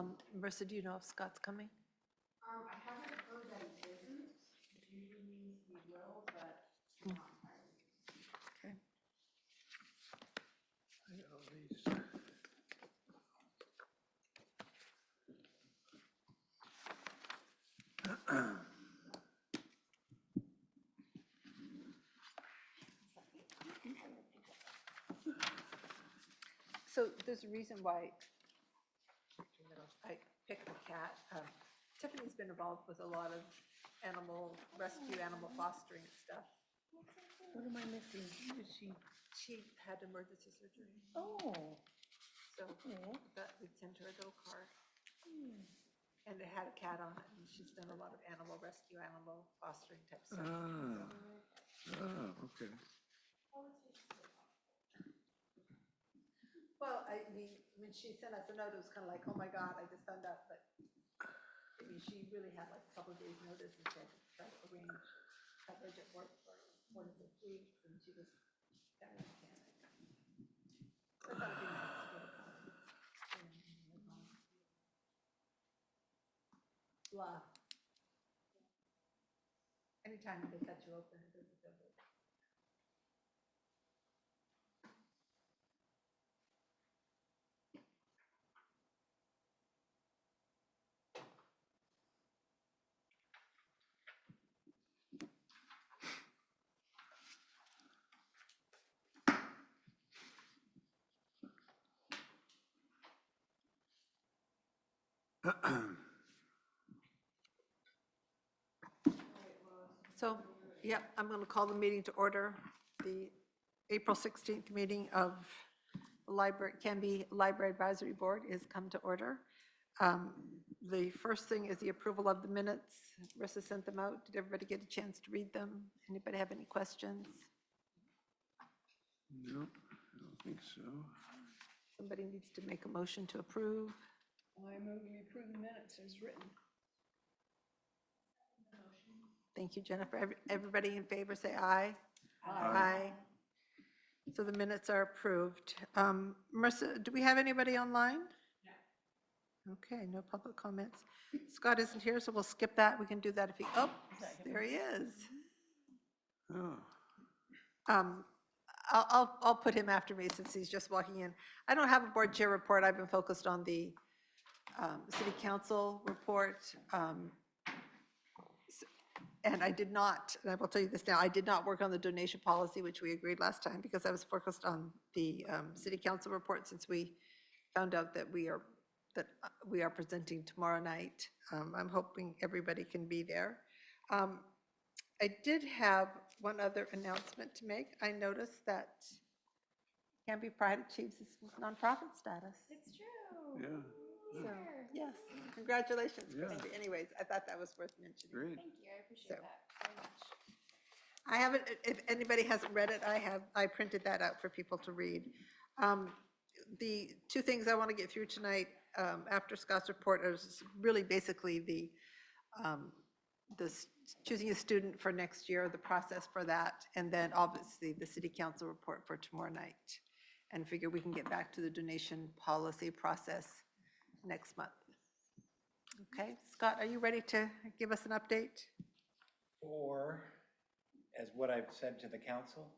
Marissa, do you know if Scott's coming? I haven't heard that it isn't. It usually means we will, but not entirely. Okay. I got all these. So there's a reason why I picked the cat. Tiffany's been involved with a lot of animal rescue, animal fostering stuff. What am I missing? Is she? She had emergency surgery, Oh. so Yeah. that we sent her a go card. And it had a cat on it, and she's done a lot of animal rescue, animal fostering type stuff. Okay. Well, I mean, when she sent us a note, it was kind of like, oh my God, I just found out, but I mean, she really had like a couple of days' notice and said, try to arrange coverage at work for 4 to 6 weeks, and she was kind of panic. I thought it'd be nice to get a copy. Blah. Anytime they cut you open, it doesn't feel good. So, yep, I'm going to call the meeting to order. The April 16th meeting of the Library, Canby Library Advisory Board is come to order. The first thing is the approval of the minutes. Rissa sent them out. Did everybody get a chance to read them? Anybody have any questions? No, I don't think so. Somebody needs to make a motion to approve. I move we approve the minutes as written. Thank you, Jennifer. Everybody in favor, say aye. Aye. So the minutes are approved. Marissa, do we have anybody online? No. Okay, no public comments. Scott isn't here, so we'll skip that. We can do that if he, oh, there he is. Oh, I'll put him after me since he's just walking in. I don't have a board chair report. I've been focused on the city council report. And I did not, and I will tell you this now, I did not work on the donation policy, which we agreed last time, because I was focused on the city council report since we found out that we are presenting tomorrow night. I'm hoping everybody can be there. I did have one other announcement to make. I noticed that Canby Pride achieves its nonprofit status. It's true. yeah, So, yes, congratulations, Yeah. Christy. Anyways, I thought that was worth mentioning. great. Thank you, I appreciate So. that very much. I haven't, if anybody hasn't read it, I printed that out for people to read. The two things I want to get through tonight after Scott's report is really basically the choosing a student for next year, the process for that, and then obviously the city council report for tomorrow night. And figure we can get back to the donation policy process next month. Okay, Scott, are you ready to give us an update? Or, as what I've said to the council?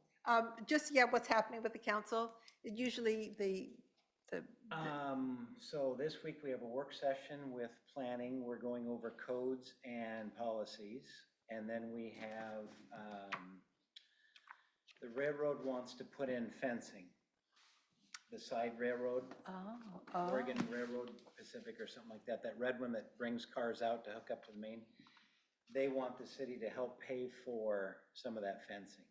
Just, yeah, what's happening with the council? Usually So this week we have a work session with planning. We're going over codes and policies. And then we have, the railroad wants to put in fencing. The side railroad, Oregon Railroad Pacific or something like that, that red one that brings cars out to hook up to the main. They want the city to help pay for some of that fencing.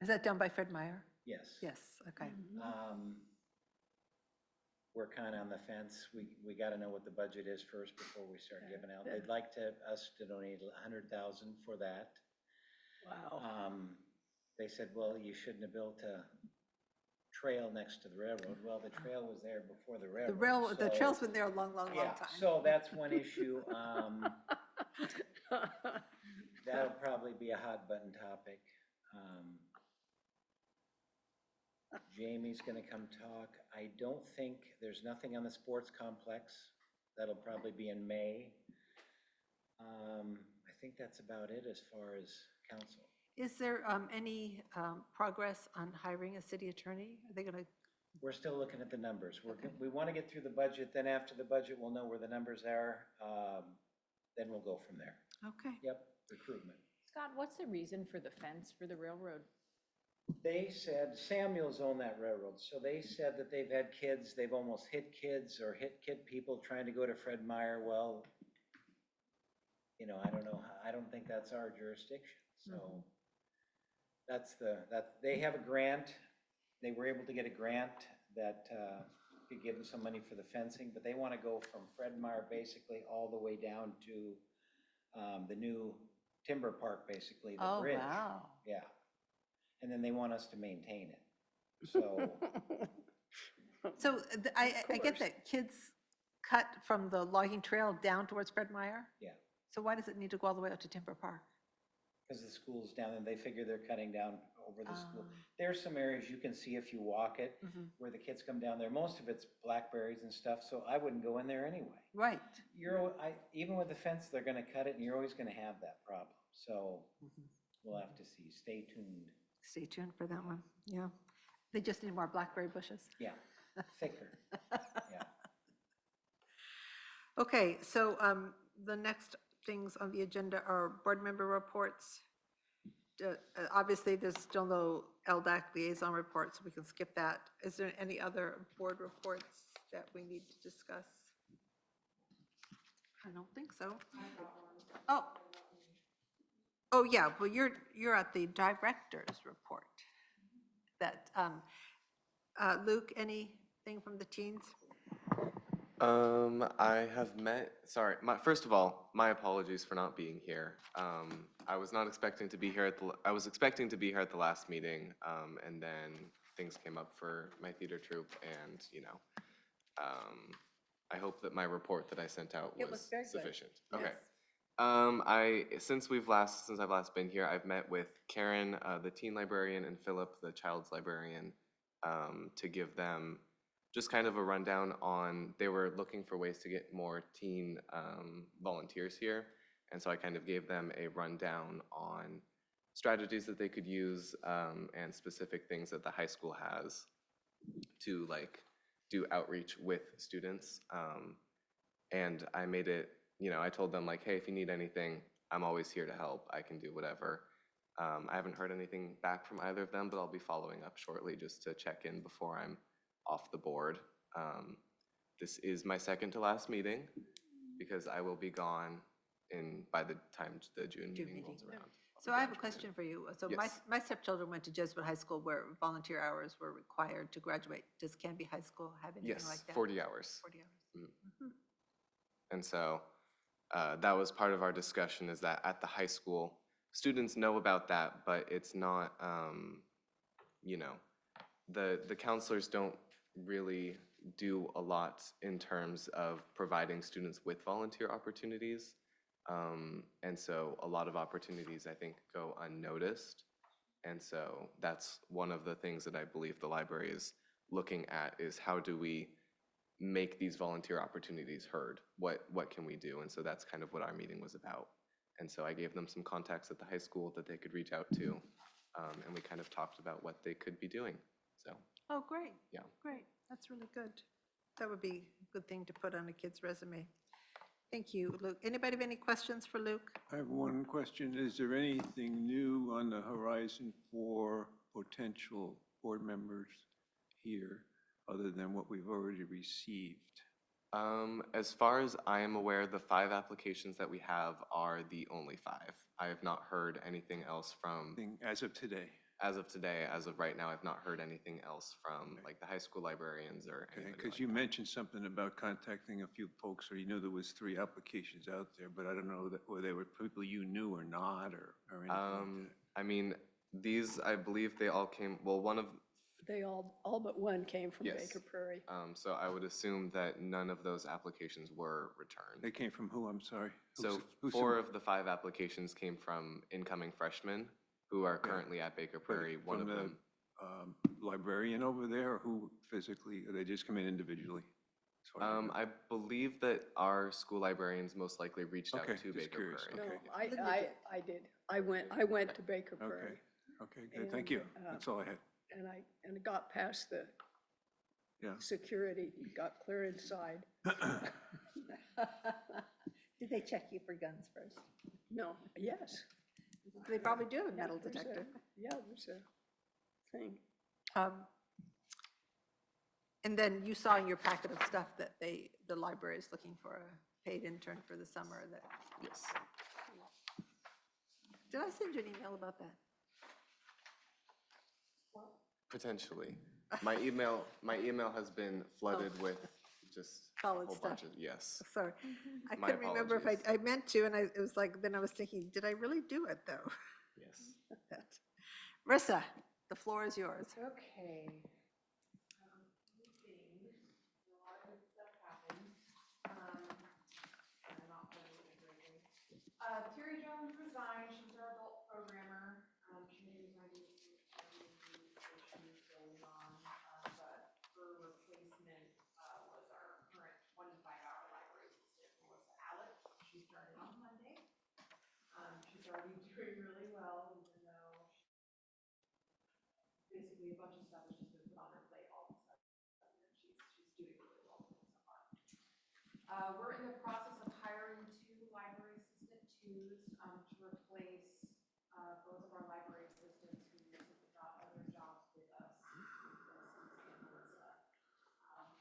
Is that done by Fred Meyer? Yes. Yes, okay. We're kind of on the fence. We got to know what the budget is first before we start giving out. They'd like us to donate 100,000 for that. Wow. They said, well, you shouldn't have built a trail next to the railroad. Well, the trail was there before the railroad. The trail's been there a long, long, long Yeah, time. so that's one issue. That'll probably be a hot button topic. Jamie's gonna come talk. I don't think, there's nothing on the sports complex. That'll probably be in May. I think that's about it as far as council. Is there any progress on hiring a city attorney? Are they going to, We're still looking at the numbers. We want to get through the budget, then after the budget, we'll know where the numbers are. Then we'll go from there. okay. Yep, recruitment. Scott, what's the reason for the fence for the railroad? They said, Samuels owned that railroad, so they said that they've had kids, they've almost hit kids or hit kid people trying to go to Fred Meyer. Well, you know, I don't know, I don't think that's our jurisdiction, so. They have a grant, they were able to get a grant that could give them some money for the fencing, but they want to go from Fred Meyer basically all the way down to the new timber park, basically, the bridge. Oh, wow. Yeah. And then they want us to maintain it. So, So I get course. that kids cut from the logging trail down towards Fred Meyer? yeah, So why does it need to go all the way out to Timber Park? because the school's down and they figure they're cutting down over the school. Ah. There's some areas you can see if you walk it, Mhm. where the kids come down there. Most of it's blackberries and stuff, so I wouldn't go in there anyway. Right. Even with the fence, they're gonna cut it and you're always gonna have that problem. So we'll have to see. Stay tuned. Stay tuned for that one, yeah. They just need more blackberry bushes. Yeah, thicker. Yeah. Okay, so the next things on the agenda are board member reports. Obviously, there's still no LDAC liaison report, so we can skip that. Is there any other board reports that we need to discuss? I don't think so. Oh. Oh, yeah, well, you're at the director's report. That, Luke, anything from the teens? I have sorry, first of all, my apologies for not being here. I was not expecting to be here I was expecting to be here at the last meeting, and then things came up for my theater troupe and, you know, I hope that my report that I sent out It was was very good. sufficient. Okay. Yes. Since I've last been here, I've met with Karen, the teen librarian, and Philip, the child's librarian, to give them just kind of a rundown on, they were looking for ways to get more teen volunteers here. And so I kind of gave them a rundown on strategies that they could use and specific things that the high school has to like do outreach with students. And I made it, you know, I told them like, hey, if you need anything, I'm always here to help. I can do whatever. I haven't heard anything back from either of them, but I'll be following up shortly just to check in before I'm off the board. This is my second to last meeting because I will be gone by the time the June meeting rolls around. So I have a question for you. So Yes. my stepchildren went to Jesuit High School where volunteer hours were required to graduate. Does Canby High School have anything Yes, like that? 40 hours. 40 hours. And so that was part of our discussion, is that at the high school, students know about that, but it's not, you know, the counselors don't really do a lot in terms of providing students with volunteer opportunities. And so a lot of opportunities, I think, go unnoticed. And so that's one of the things that I believe the library is looking at, is how do we make these volunteer opportunities heard? What can we do? And so that's kind of what our meeting was about. And so I gave them some contacts at the high school that they could reach out to. And we kind of talked about what they could be doing. So, Oh, great. Yeah. Great. That's really good. That would be a good thing to put on a kid's resume. Thank you, Luke. Anybody have any questions for Luke? I have one question. Is there anything new on the horizon for potential board members here other than what we've already received? as far as I am aware, the 5 applications that we have are the only 5. I have not heard anything else from, As of today? as of today, as of right now, I've not heard anything else from like the high school librarians or anybody Because like you that. mentioned something about contacting a few folks, or you knew there was 3 applications out there, but I don't know whether they were people you knew or not, or anything like that. I mean, these, I believe they all came, well, one of, They all but one came from Yes. Baker Prairie. so I would assume that none of those applications were returned. They came from who, I'm sorry? So Who's 4 of the 5 applications came from incoming freshmen who are currently at Baker Prairie. One of from the them, librarian over there, or who physically, or they just come in individually? as far as you know? I believe that our school librarians most likely reached out Okay, to just Baker curious. Prairie. No, Okay. Linda I, did. I did. I went to Baker Okay, Prairie. okay, good, thank you. And, That's all I had. And I got past the Yeah. security, got clear inside. Did they check you for guns first? No, yes. They probably do have a Yeah, metal there's a- detector. Yeah, there's a thing. And then you saw in your packet of stuff that the library is looking for a paid intern for the summer that, Yes. did I send you an email about that? Potentially. My email has been flooded with just a Solid whole bunch stuff. of, yes. Sorry. I My couldn't remember if apologies. I meant to, and it was like, then I was thinking, did I really do it, though? Yes. Marissa, the floor is yours. Okay. Meetings, a lot of good stuff happened. And not really a great way. Terry Jones resigned, she's our adult programmer. She may be finding some issues going on, but her replacement, was our current 25-hour library assistant, Melissa Alec. She started on Monday. She's already doing really well, even though basically a bunch of stuff has just been put on her plate all of a sudden. And she's doing really well with it so far. We're in the process of hiring 2 library assistant twos to replace both of our library assistants who recently got other jobs with us.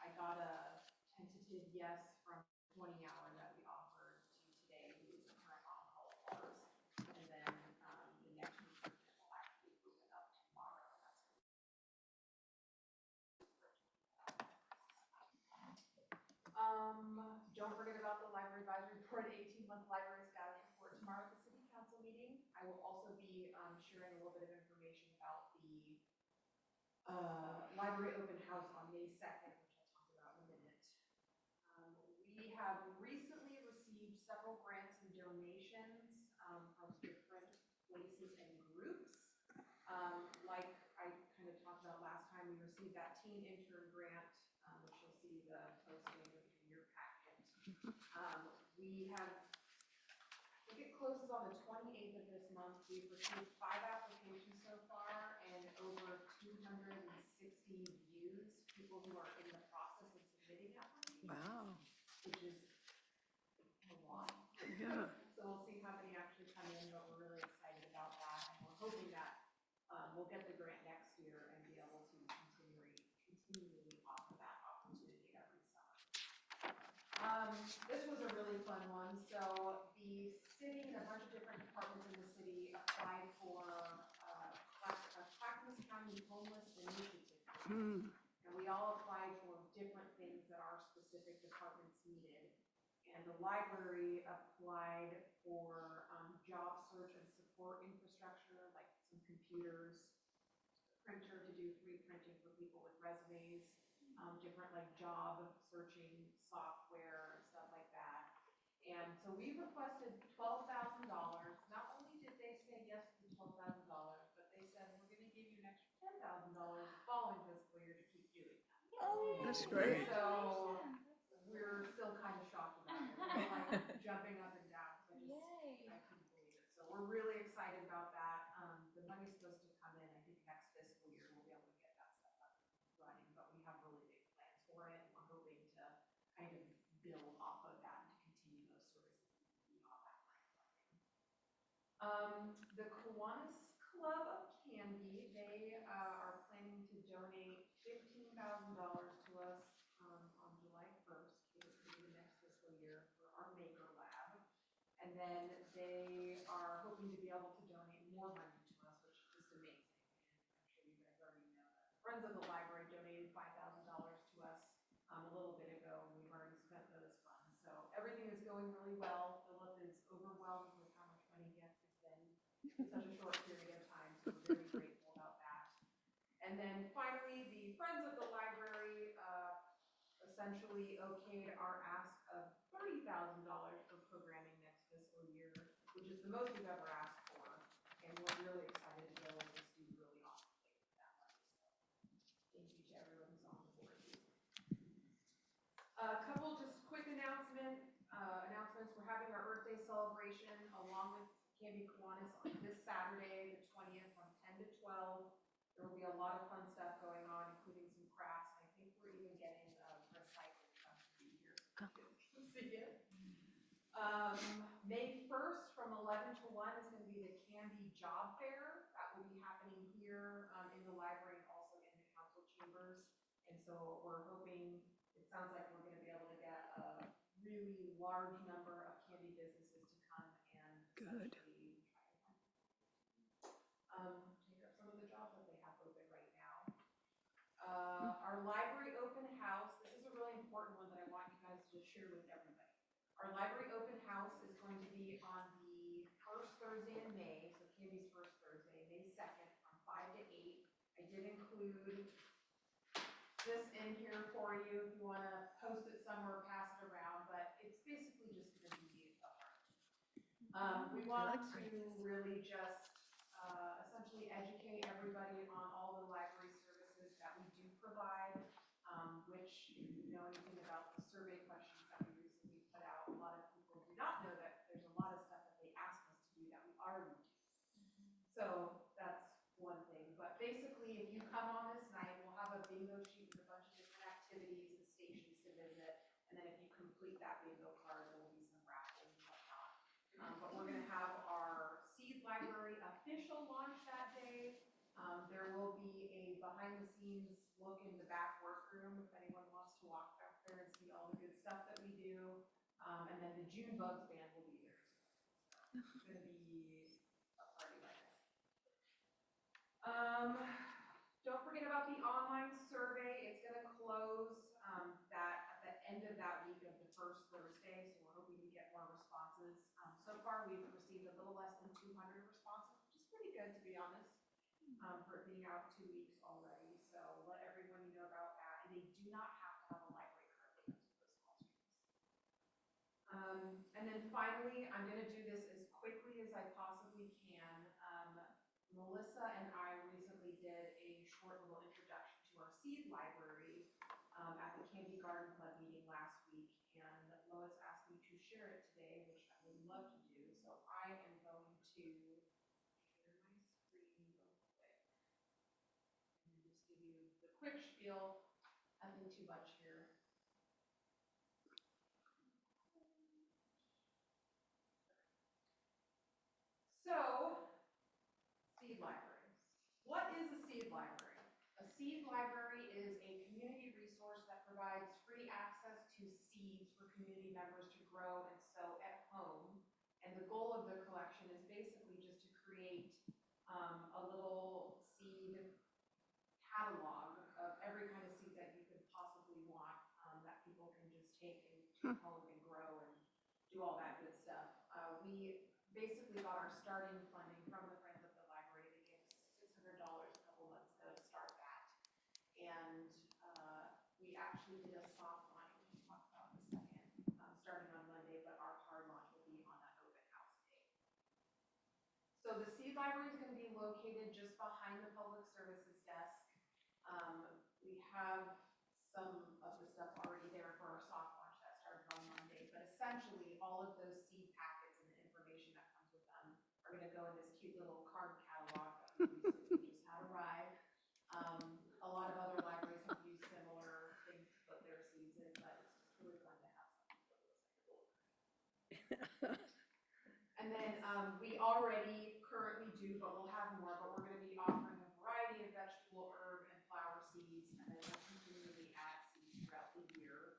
I got a tentative yes from 20-hour that we offered to today, who is the current on-call for us. And then the next recruitment will actually open up tomorrow. Don't forget about the library advisory report, 18-month library status report tomorrow at the city council meeting. I will also be sharing a little bit of information about the library open house on May 2nd, which I'll talk about in a minute. We have recently received several grants and donations from different places and groups. Like I kind of talked about last time, we received that teen intern grant, which you'll see the posting in your packet. We have, I think it closes on the 28th of this month. We've received 5 applications so far and over 260 views, people who are in the process of submitting applications. Wow. Which is a lot. Yeah. So we'll see how many actually come in, but we're really excited about that. And we're hoping that we'll get the grant next year and be able to continually offer that opportunity every summer. This was a really fun one. So the city and a bunch of different departments in the city applied for a Clackamas County Homeless Initiative. And we all applied for different things that our specific departments needed. And the library applied for job search and support infrastructure, like some computers, a printer to do free printing for people with resumes, different like job searching software and stuff like that. And so we requested $12,000. Not only did they say yes to the $12,000, but they said, we're going to give you an extra $10,000 the following fiscal year to keep doing that. That's great. So we're still kind of shocked about it. We're like jumping up and down. I couldn't believe it. So we're really excited about that. The money's supposed to come in, I think next fiscal year, we'll be able to get that stuff up and running, but we have really big plans for it. And we're hoping to kind of build off of that and to continue those services beyond that grant funding. The Kiwanis Club of Canby, they are planning to donate $15,000 to us on July 1st, the next fiscal year, for our Maker Lab. And then they are hoping to be able to donate more money to us, which is just amazing. And I'm sure you guys already know that Friends of the Library donated $5,000 to us a little bit ago, and we've already spent those funds. So everything is going really well. Philip is overwhelmed with how much money he has to spend in such a short period of time, so we're very grateful about that. And then finally, the Friends of the Library essentially okayed our ask of $30,000 for programming next fiscal year, which is the most we've ever asked for. And we're really excited to be able to just do really awesome things with that money. So thank you to everyone who's on the board. having our Earth Day celebration along with Candy Kiwanis on this Saturday, the 20th, from 10 to 12. There will be a lot of fun stuff going on, including some crafts. I think we're even getting recycled stuff to be here so kids can see it. May 1st from 11 to 1 is going to be the Candy Job Fair. That will be happening here in the library and also in the council chambers. And so we're hoping, it sounds like we're going to be able to get a really large number of candy businesses to come and Good. essentially take up some of the jobs that they have open right now. Our library open house, this is a really important one that I want you guys to share with everybody. Our library open house is going to be on the first Thursday in May, so Candy's first Thursday, May 2nd, from 5 to 8. I did include this in here for you if you want to post it somewhere, pass it around, but it's basically just going to be a party. We want to really just essentially educate everybody on all the library services that we do provide, which if you know anything about the survey questions that we recently put out, a lot of people do not know that there's a lot of stuff that they ask us to do that we already do. So that's one thing, but basically if you come on this night, we'll have a bingo sheet with a bunch of different activities and stations to visit, and then if you complete that bingo card, there will be some raffles and whatnot. But we're gonna have our Seed Library official launch that day. There will be a behind-the-scenes look in the back workroom if anyone wants to walk back there and see all the good stuff that we do. And then the June Bugs Band will be there. So it's gonna be a party like that. Don't forget about the online survey. It's gonna close at the end of that week of the first Thursday, so we're hoping to get more responses. So far, we've received a little less than 200 responses, which is pretty good, to be honest, for it being out 2 weeks already. So let everyone know about that. And they do not have to have a library card to enter those small streams. And then finally, I'm going to do this as quickly as I possibly can. Melissa and I recently did a short little introduction to our Seed Library at the Candy Garden Club meeting last week, and Lois asked me to share it today, which I would love to do. So I am going to share my screen real quick and just give you the quick spiel. Nothing too much here. So, Seed Library. What is a Seed Library? A Seed Library is a community resource that provides free access to seeds for community members to grow and sow at home. And the goal of the collection is basically just to create a little seed catalog of every kind of seed that you could possibly want that people can just take and take home and grow and do all that good stuff. We basically got our starting funding from the Friends of the Library. They gave us $600 a couple months ago to start that. And we actually did a soft launch, which we'll talk about in a second, starting on Monday, but our hard launch will be on that open house day. So the Seed Library is going to be located just behind the Public Services desk. We have some of the stuff already there for our soft launch that started on Monday, but essentially all of those seed packets and the information that comes with them are going to go in this cute little card catalog that we recently just had arrive. A lot of other libraries have used similar things to put their seeds in, but it's just really fun to have something that looks like a little card. And then we already currently do, but we'll have more, but we're going to be offering a variety of vegetable, herb, and flower seeds, and then we'll continually add seeds throughout the year.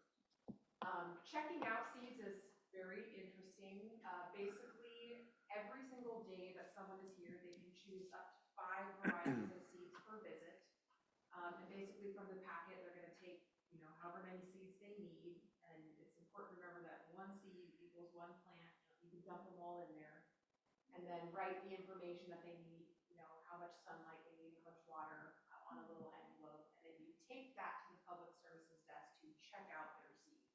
Checking out seeds is very interesting. Basically, every single day that someone is here, they can choose up to 5 varieties of seeds per visit. And basically from the packet, they're going to take, however many seeds they need. And it's important to remember that 1 seed equals 1 plant. You can dump them all in there. And then write the information that they need, how much sunlight they need, how much water on a little envelope. And then you take that to the Public Services desk to check out their seeds.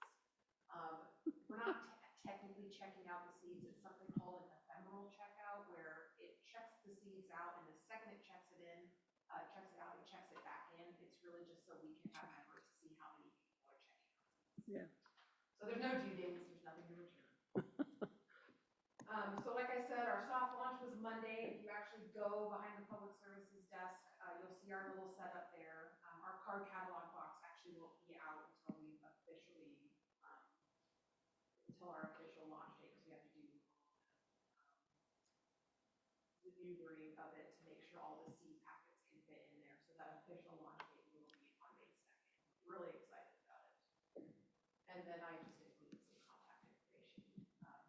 We're not technically checking out the seeds. It's something called an ephemeral checkout, where it checks the seeds out, and the second it checks it in, checks it out, it checks it back in. It's really just so we can have members to see how many people are checking out. Yeah. So there's no due dates, there's nothing to return. So like I said, our soft launch was Monday. If you actually go behind the public services desk, you'll see our little setup there. Our card catalog box actually won't be out until we officially, until our official launch date, because we have to do the maneuvering of it to make sure all the seed packets can fit in there. So that official launch date will be on May 2nd. Really excited about it. And then I just included some contact information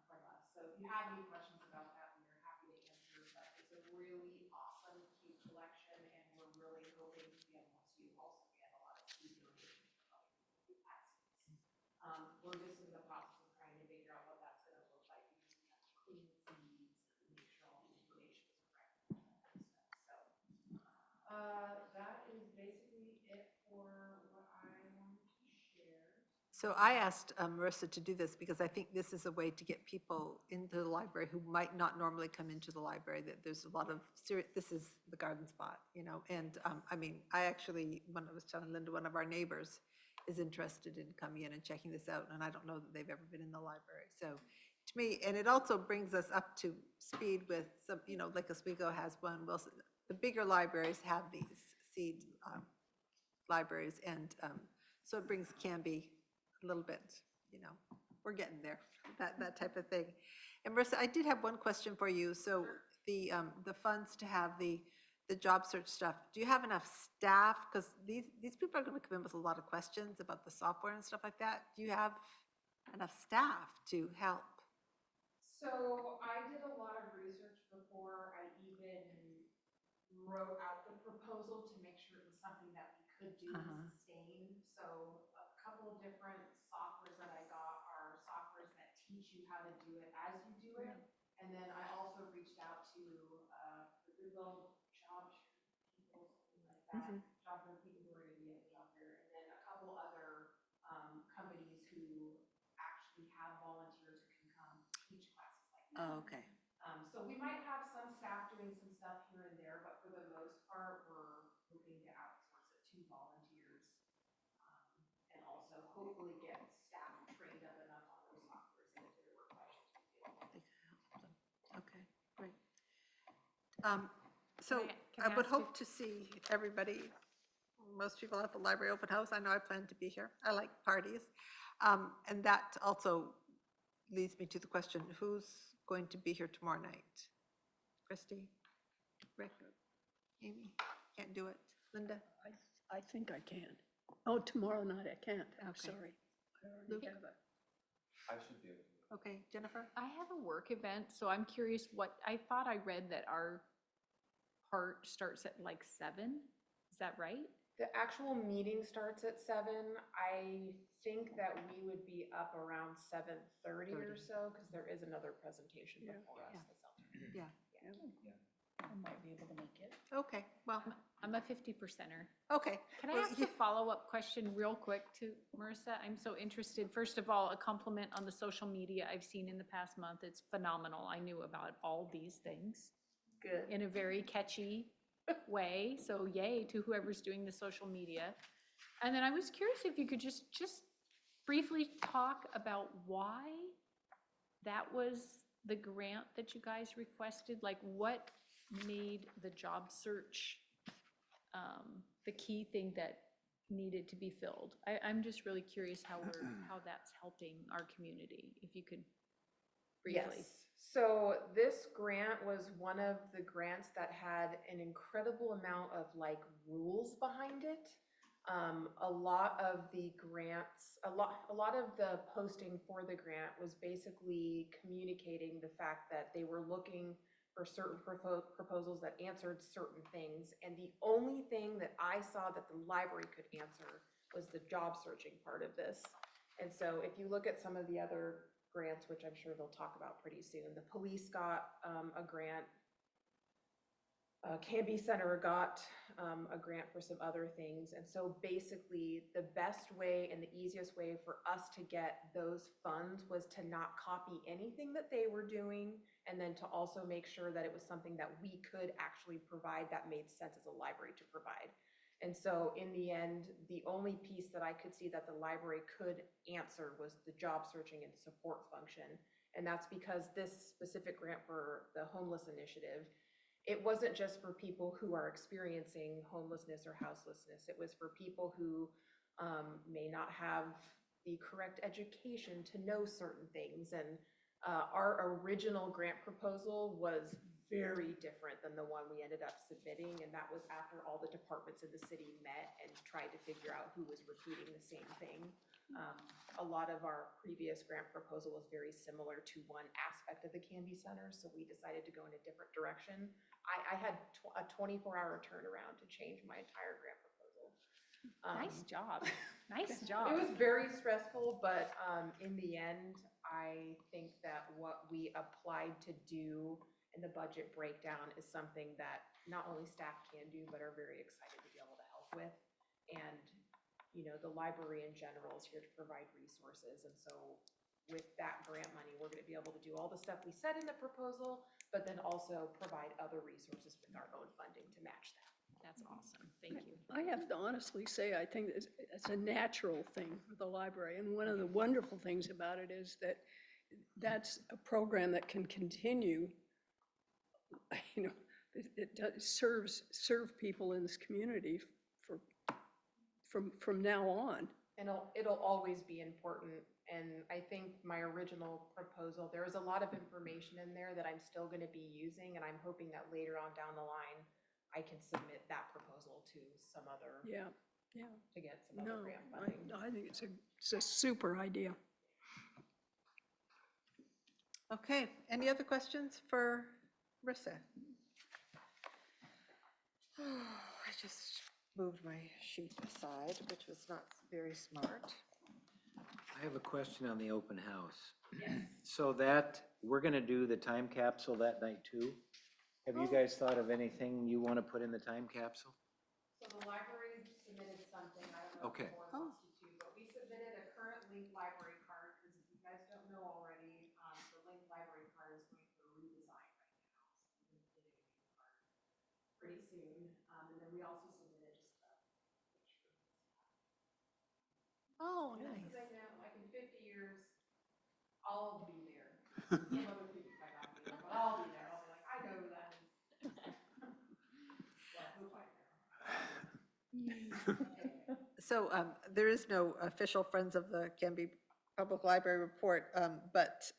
from us. So if you have any questions about that, we are happy to answer. But it's a really awesome, cute collection, and we're really hoping to be able to also get a lot of seed donations from other people who have seeds. We're just in the process of trying to figure out what that's going to look like, because we have to clean the seeds and make sure all the information is correct and all that kind of stuff. So that is basically it for what I wanted to share. So I asked Marissa to do this because I think this is a way to get people into the library who might not normally come into the library, that there's a lot of serious, this is the garden spot, you know, and I mean, I actually, when I was telling Linda, one of our neighbors is interested in coming in and checking this out, and I don't know that they've ever been in the library. So to me, and it also brings us up to speed with some, you know, like Oswego has one, Wilson, the bigger libraries have these seed libraries, and so it brings Canby a little bit, you know, we're getting there, that type of thing. And Marissa, I did have one question for you. So the funds to have the job search stuff, do you have enough staff? Because these people are going to come in with a lot of questions about the software and stuff like that. Do you have enough staff to help? So I did a lot of research before I even wrote out the proposal to make sure it was something that we could do and sustain. So a couple of different softwares that I got are softwares that teach you how to do it as you do it. And then I also reached out to the Goodwill job people, something like that, job fair people who are going to be at the job fair, and then a couple other companies who actually have volunteers who can come teach classes like that. Oh, okay. So we might have some staff doing some stuff here and there, but for the most part, we're hoping to outsource it to volunteers, and also hopefully get staff trained up enough on those softwares that if there were questions, we'd be able to. Okay, great. Can So I I would ask you- hope to see everybody, most people at the library open house. I know I plan to be here. I like parties. And that also leads me to the question, who's going to be here tomorrow night? Christy? Rick? Amy? Can't do it? Linda? I think I can. Oh, tomorrow night I can't. I'm Okay. sorry. I already Luke? have it. I should be able to. Okay, Jennifer? I have a work event, so I'm curious I thought I read that our part starts at like 7. Is that right? The actual meeting starts at 7. I think that we would be up around 7:30 or so, because there is another presentation Yeah. before us. Yeah. that's up. Yeah. I might be able to make it. Okay, well, I'm a 50%er. okay. Can I Well, ask a follow-up question real quick to Marissa? I'm so interested. First of all, a compliment on the social media I've seen in the past month. It's phenomenal. I knew about all these things Good. in a very catchy way. So yay to whoever's doing the social media. And then I was curious if you could just briefly talk about why that was the grant that you guys requested. Like what made the job search the key thing that needed to be filled? I'm just really curious how that's helping our community, if you could briefly. Yes. So this grant was one of the grants that had an incredible amount of like rules behind it. A lot of the grants, a lot of the posting for the grant was basically communicating the fact that they were looking for certain proposals that answered certain things. And the only thing that I saw that the library could answer was the job searching part of this. And so if you look at some of the other grants, which I'm sure they'll talk about pretty soon, the police got a grant. Canby Center got a grant for some other things. And so basically the best way and the easiest way for us to get those funds was to not copy anything that they were doing, and then to also make sure that it was something that we could actually provide that made sense as a library to provide. And so in the end, the only piece that I could see that the library could answer was the job searching and support function. And that's because this specific grant for the homeless initiative, it wasn't just for people who are experiencing homelessness or houselessness. It was for people who may not have the correct education to know certain things. And our original grant proposal was very different than the one we ended up submitting. And that was after all the departments in the city met and tried to figure out who was repeating the same thing. A lot of our previous grant proposal was very similar to one aspect of the Canby Center, so we decided to go in a different direction. I had a 24-hour turnaround to change my entire grant proposal. Nice job. Nice It job. was very stressful, but in the end, I think that what we applied to do in the budget breakdown is something that not only staff can do, but are very excited to be able to help with. And, you know, the library in general is here to provide resources. And so with that grant money, we're going to be able to do all the stuff we said in the proposal, but then also provide other resources with our own funding to match that. That's awesome. Thank you. I have to honestly say, I think it's a natural thing for the library. And one of the wonderful things about it is that that's a program that can continue, you know, it serve people in this community from now on. And it'll always be important. And I think my original proposal, there was a lot of information in there that I'm still going to be using. And I'm hoping that later on down the line, I can submit that proposal to some other, Yeah. to get some No, other grant funding. I think it's a super idea. Okay, any other questions for Marissa? I just moved my sheet aside, which was not very smart. I have a question on the open house. So that, we're gonna do the time capsule that night too? Have you guys thought of anything you wanna put in the time capsule? So the library submitted something, I don't know if Okay. the board wants to too, but we submitted a current Link library card, because if you guys don't know already, the Link library card is going for a redesign right now. So we're gonna get a new card pretty soon, and then we also submitted just a picture. Oh, And nice. because I know, like in 50 years, I'll be there. Some other people might not be there, but I'll be there. I'll be like, I know who that is. Well, I hope I know. So there is no official Friends of the Canby Public Library report, but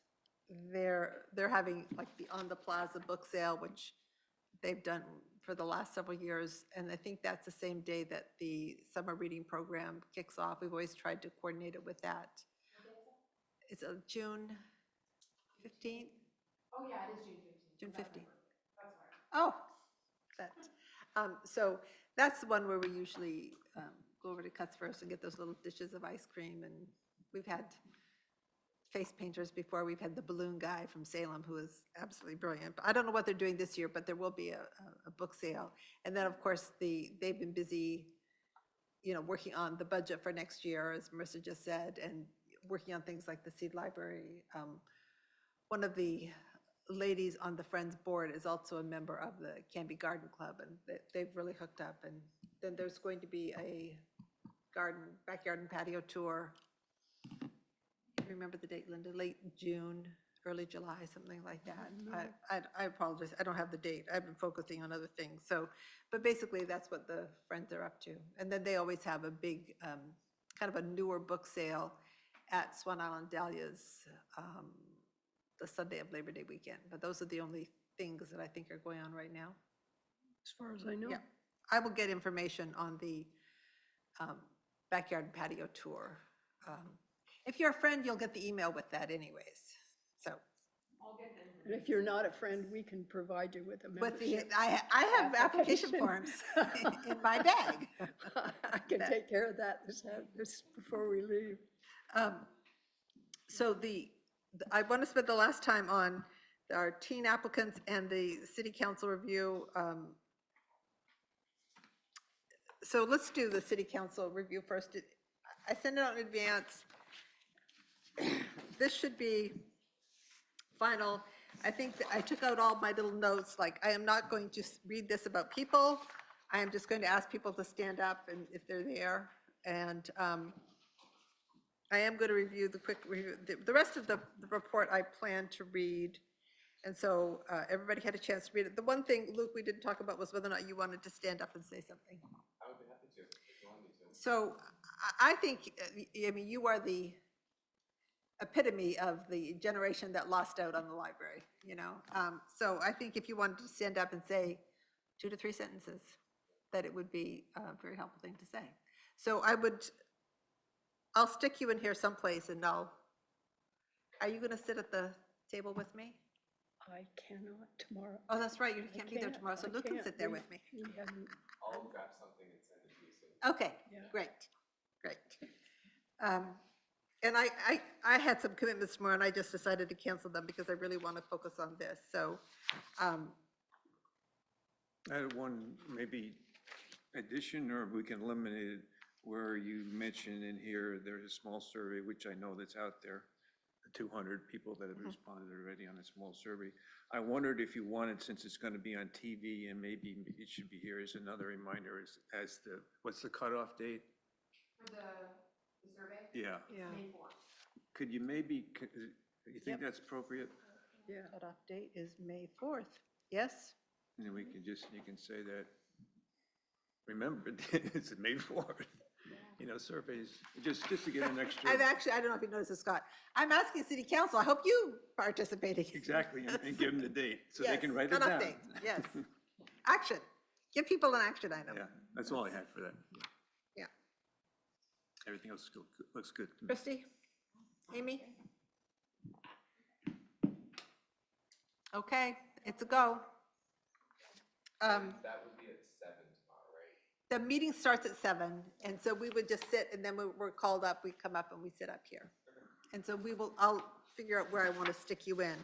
they're having like the On the Plaza book sale, which they've done for the last several years. And I think that's the same day that the summer reading program kicks off. We've always tried to coordinate it with that. It's June 15th? Oh, yeah, it is June 15th. June That's my 15th. birthday. That's why. Oh, that. So that's the one where we usually go over to Cuts First and get those little dishes of ice cream. And we've had face painters before. We've had the balloon guy from Salem who is absolutely brilliant. But I don't know what they're doing this year, but there will be a book sale. And then, of course, they've been busy, you know, working on the budget for next year, as Marissa just said, and working on things like the Seed Library. One of the ladies on the Friends board is also a member of the Canby Garden Club, and they've really hooked up. And then there's going to be a backyard and patio tour. Remember the date, Linda? Late June, early July, something like that. I apologize, I don't have the date. I've been focusing on other things. So, but basically that's what the Friends are up to. And then they always have a big, kind of a newer book sale at Swan Island Dahlia's the Sunday of Labor Day weekend. But those are the only things that I think are going on right now. As far as I know. Yeah, I will get information on the backyard and patio tour. If you're a friend, you'll get the email with that anyways. So I'll get them. And if you're not a friend, we can provide you with a with the, membership. I have application forms in my bag. I can take care of that this before we leave. So I want to spend the last time on our teen applicants and the city council review. So let's do the city council review first. I sent it out in advance. This should be final. I think that I took out all my little notes, like I am not going to read this about people. I am just going to ask people to stand up and if they're there. And I am going to review the quick review, the rest of the report I plan to read. And so everybody had a chance to read it. The one thing, Luke, we didn't talk about was whether or not you wanted to stand up and say something. I would be happy to, if you want me to. So I think, I mean, you are the epitome of the generation that lost out on the library, you know? So I think if you wanted to stand up and say 2 to 3 sentences, that it would be a very helpful thing to say. So I'll stick you in here someplace and are you going to sit at the table with me? I cannot tomorrow. Oh, that's right, you I can't be there tomorrow, so I Luke can can't. sit there We- with me. we haven't- I'll grab something and send it to you soon. Okay, Yeah. great, great. And I had some commitments tomorrow, and I just decided to cancel them because I really want to focus on this, so. I had one maybe addition, or we can eliminate it, where you mentioned in here, there's a small survey, which I know that's out there, the 200 people that have responded already on a small survey. I wondered if you wanted, since it's going to be on TV, and maybe it should be here as another reminder, as the, what's the cutoff date? For the survey? Yeah. Yeah. May 4th. Could you maybe, you think that's appropriate? Yeah. Cutoff date is May 4th, yes? And then we can just, you can say that, remember, it's May 4th. You know, surveys, just to get an extra. I've actually, I don't know if you noticed this, Scott, I'm asking city council, I hope you participating. Exactly, and give them the date, so they can Yes, write it cutoff down. date, yes. Action, give people an action item. Yeah, that's all I had for that. Yeah. Everything else looks good to me. Christie? Amy? Okay, it's a go. That would be at 7 tomorrow, right? The meeting starts at 7, and so we would just sit, and then we're called up, we come up and we sit up here. And so I'll figure out where I want to stick you in.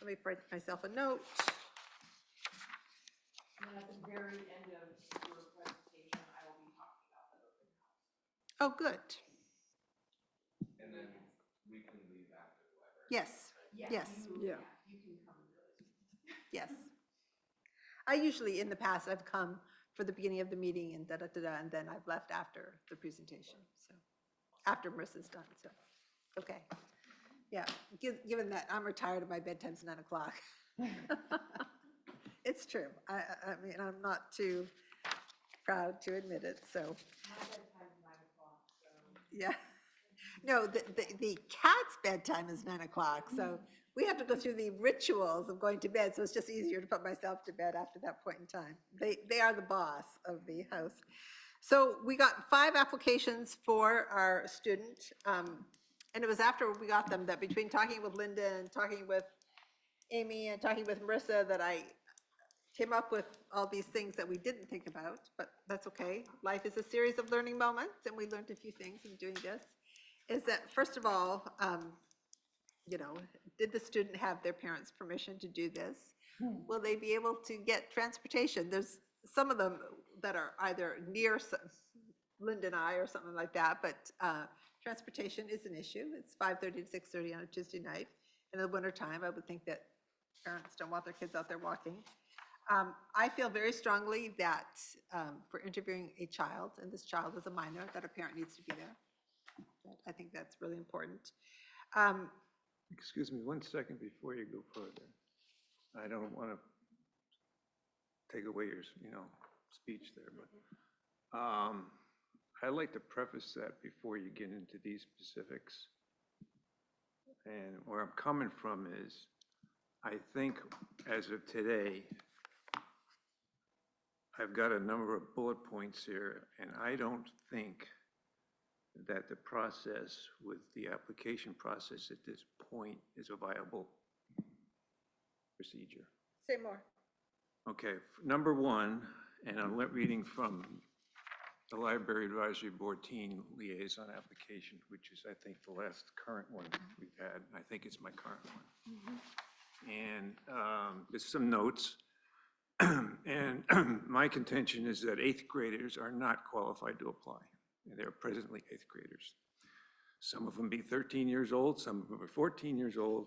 Let me write myself a note. And then at the very end of your presentation, I will be talking about the open house. Oh, good. And then we can leave after the library. Yes, yes, Yeah. You can come really. yes. I usually, in the past, I've come for the beginning of the meeting and da-da-da-da, and then I've left after the presentation, so, after Marissa's done, so, okay. Yeah, given that I'm retired and my bedtime's 9 o'clock. It's true. I mean, I'm not too proud to admit it, so, My bedtime's 9 o'clock, so. yeah. No, the cat's bedtime is 9 o'clock, so we have to go through the rituals of going to bed, so it's just easier to put myself to bed after that point in time. They are the boss of the house. So we got 5 applications for our student, and it was after we got them that between talking with Linda and talking with Amy and talking with Marissa that I came up with all these things that we didn't think about, but that's okay. Life is a series of learning moments, and we learned a few things in doing this. Is that, first of all, you know, did the student have their parents' permission to do this? Will they be able to get transportation? There's some of them that are either near Linda and I or something like that, but transportation is an issue. It's 5:30 to 6:30 on a Tuesday night. In the wintertime, I would think that parents don't want their kids out there walking. I feel very strongly that for interviewing a child, and this child is a minor, that a parent needs to be there. I think that's really important. Excuse me 1 second before you go further. I don't want to take away your, speech there, but I'd like to preface that before you get into these specifics. And where I'm coming from is, I think as of today, I've got a number of bullet points here, and I don't think that the process with the application process at this point is a viable procedure. Say more. Okay, number 1, and I'm reading from the Library Advisory Board Teen Liaison application, which is, I think, the last current one we've had. I think it's my current one. And there's some notes. And my contention is that 8th graders are not qualified to apply. And they're presently 8th graders. Some of them be 13 years old, some of them are 14 years old,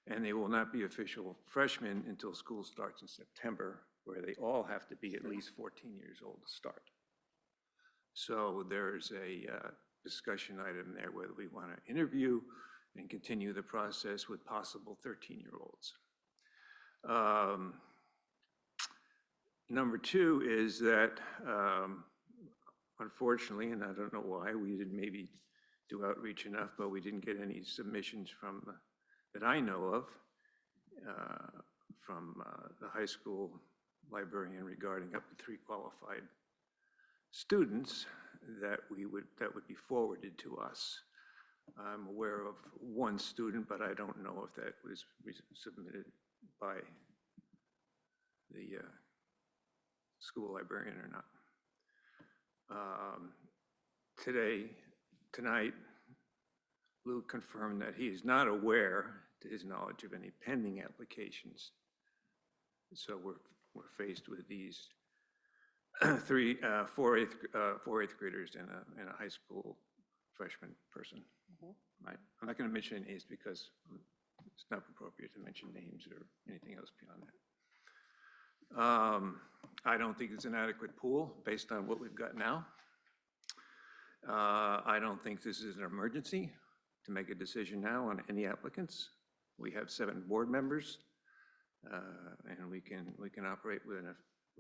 and they will not be official freshmen until school starts in September, where they all have to be at least 14 years old to start. So there's a discussion item there, whether we want to interview and continue the process with possible 13-year-olds. Number two is that, unfortunately, and I don't know why, we didn't maybe do outreach enough, but we didn't get any submissions from, that I know of, from the high school librarian regarding up to 3 qualified students that would be forwarded to us. I'm aware of one student, but I don't know if that was submitted by the school librarian or not. Tonight, Lou confirmed that he is not aware, to his knowledge, of any pending applications. So we're faced with these four eighth graders and a high school freshman person. Right? I'm not going to mention any names because it's not appropriate to mention names or anything else beyond that. I don't think it's an adequate pool based on what we've got now. I don't think this is an emergency to make a decision now on any applicants. We have 7 board members, and we can operate with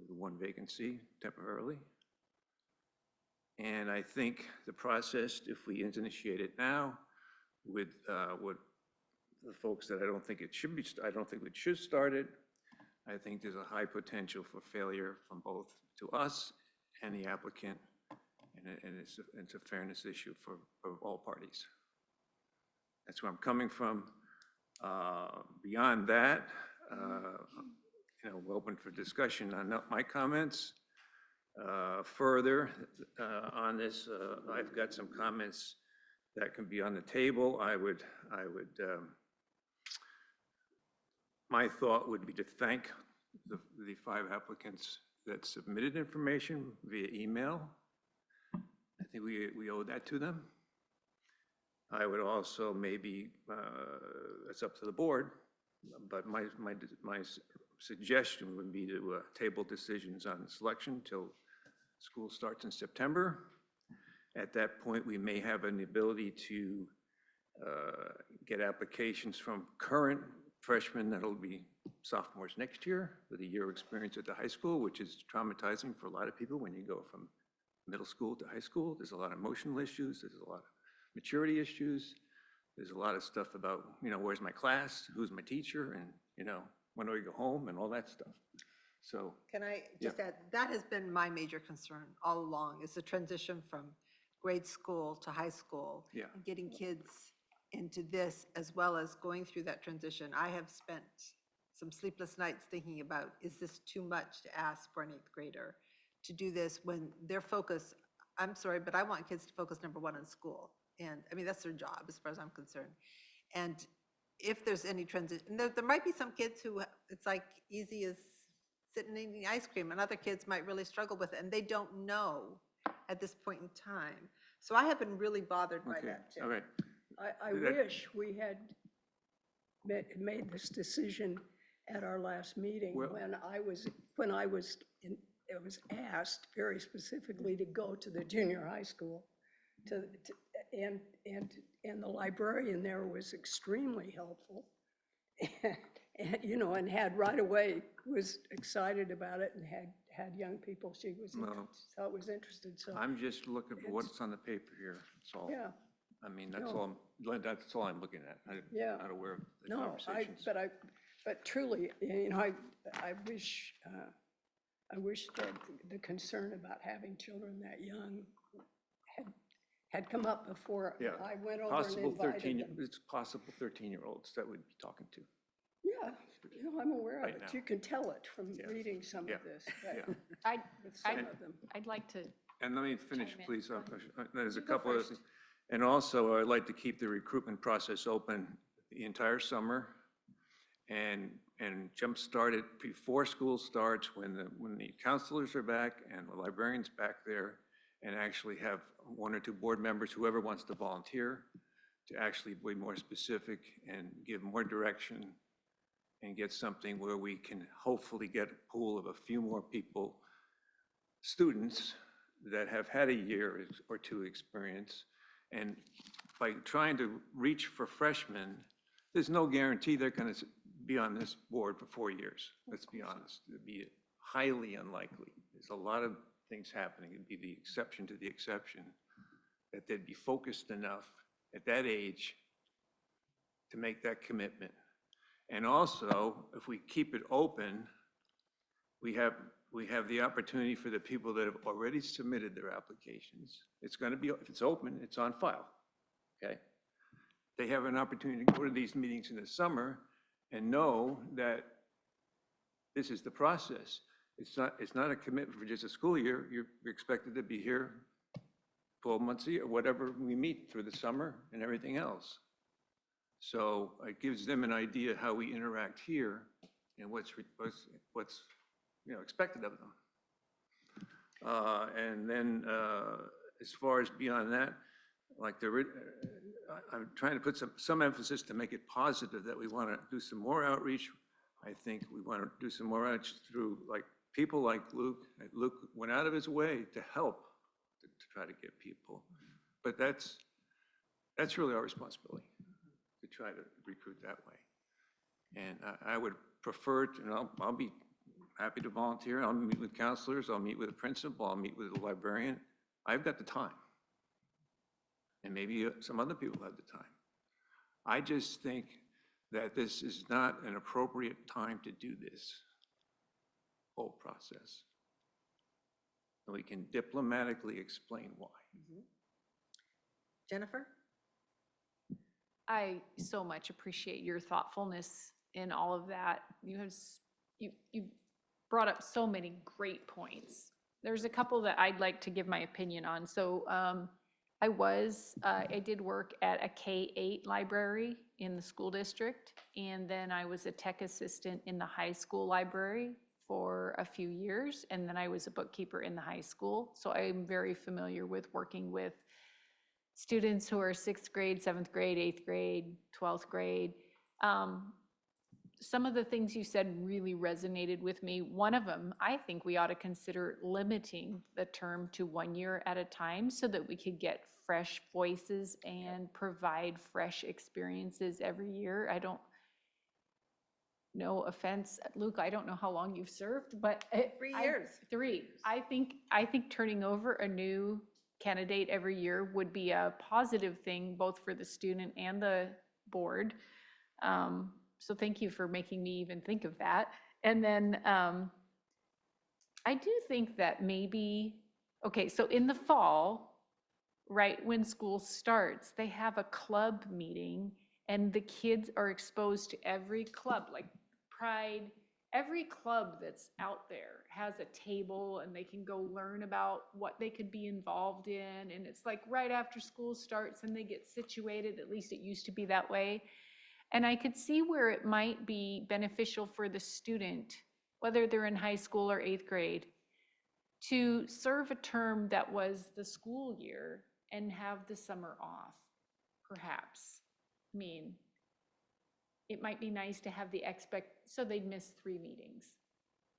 one vacancy temporarily. And I think the process, if we initiate it now with the folks that I don't think we should start it, I think there's a high potential for failure from both to us and the applicant, and it's a fairness issue for all parties. That's where I'm coming from. Beyond that, we're open for discussion on my comments. Further on this, I've got some comments that can be on the table. My thought would be to thank the 5 applicants that submitted information via email. I think we owe that to them. I would also maybe, it's up to the board, but my suggestion would be to table decisions on selection till school starts in September. At that point, we may have an ability to get applications from current freshmen that'll be sophomores next year with a year of experience at the high school, which is traumatizing for a lot of people when you go from middle school to high school. There's a lot of emotional issues. There's a lot of maturity issues. There's a lot of stuff about, where's my class? Who's my teacher? And, when do I go home? And all that stuff. So. Can I just add, that has been my major concern all along, is the transition from grade school to high school. Yeah. And getting kids into this, as well as going through that transition. I have spent some sleepless nights thinking about, is this too much to ask for an 8th grader to do this when their focus, I'm sorry, but I want kids to focus number 1 on school. And I mean, that's their job as far as I'm concerned. And if there's any transition, there might be some kids who it's like easy as sitting and eating ice cream, and other kids might really struggle with it, and they don't know at this point in time. So I have been really bothered by that too. All right. I wish we had made this decision at our last meeting Well- when I was asked very specifically to go to the junior high school, and the librarian there was extremely helpful, and had right away, was excited about it, and had young people she was thought was interested. So I'm just looking for what's on the paper here. That's all. yeah. I mean, that's No. all, that's all I'm looking at. I'm Yeah. not aware of the No, conversations. but truly, I wish that the concern about having children that young had come up before Yeah. I went over and Possible invited 13, them. it's possible 13-year-olds that we'd be talking to. Yeah, I'm aware of Right it. now. You can tell it from Yeah. reading some Yeah. of this, Yeah. but with some of them. I'd like to, And let me finish, Chime in. please. There's a You go couple of first. things. And also, I'd like to keep the recruitment process open the entire summer and jumpstart it before school starts, when the counselors are back and the librarian's back there, and actually have 1 or 2 board members, whoever wants to volunteer, to actually be more specific and give more direction and get something where we can hopefully get a pool of a few more people, students that have had a year or 2 experience, And by trying to reach for freshmen, there's no guarantee they're going to be on this board for 4 years. Let's be honest. It'd be highly unlikely. There's a lot of things happening. It'd be the exception to the exception that they'd be focused enough at that age to make that commitment. And also, if we keep it open, we have the opportunity for the people that have already submitted their applications. It's going to be, if it's open, it's on file, okay? They have an opportunity to go to these meetings in the summer and know that this is the process. It's not a commitment for just a school year. You're expected to be here 12 months a year, whatever we meet through the summer and everything else. So it gives them an idea how we interact here and what's expected of them. And then as far as beyond that, like I'm trying to put some emphasis to make it positive that we want to do some more outreach. I think we want to do some more outreach through like people like Luke. Luke went out of his way to help to try to get people, but that's really our responsibility to try to recruit that way. And I would prefer to, and I'll be happy to volunteer. I'll meet with counselors, I'll meet with the principal, I'll meet with the librarian. I've got the time. And maybe some other people have the time. I just think that this is not an appropriate time to do this whole process. And we can diplomatically explain why. Jennifer? I so much appreciate your thoughtfulness in all of that. You brought up so many great points. There's a couple that I'd like to give my opinion on. So I did work at a K-8 library in the school district, and then I was a tech assistant in the high school library for a few years, and then I was a bookkeeper in the high school. So I'm very familiar with working with students who are 6th grade, 7th grade, 8th grade, 12th grade. Some of the things you said really resonated with me. One of them, I think we ought to consider limiting the term to 1 year at a time so that we could get fresh voices and provide fresh experiences every year. No offense, Luke, I don't know how long you've served, but 3 years. 3. I think turning over a new candidate every year would be a positive thing, both for the student and the board. So thank you for making me even think of that. And then I do think that maybe, okay, so in the fall, right when school starts, they have a club meeting and the kids are exposed to every club, like Pride. Every club that's out there has a table and they can go learn about what they could be involved in. And it's like right after school starts and they get situated, at least it used to be that way. And I could see where it might be beneficial for the student, whether they're in high school or 8th grade, to serve a term that was the school year and have the summer off, perhaps. I mean, it might be nice to have so they'd miss 3 meetings.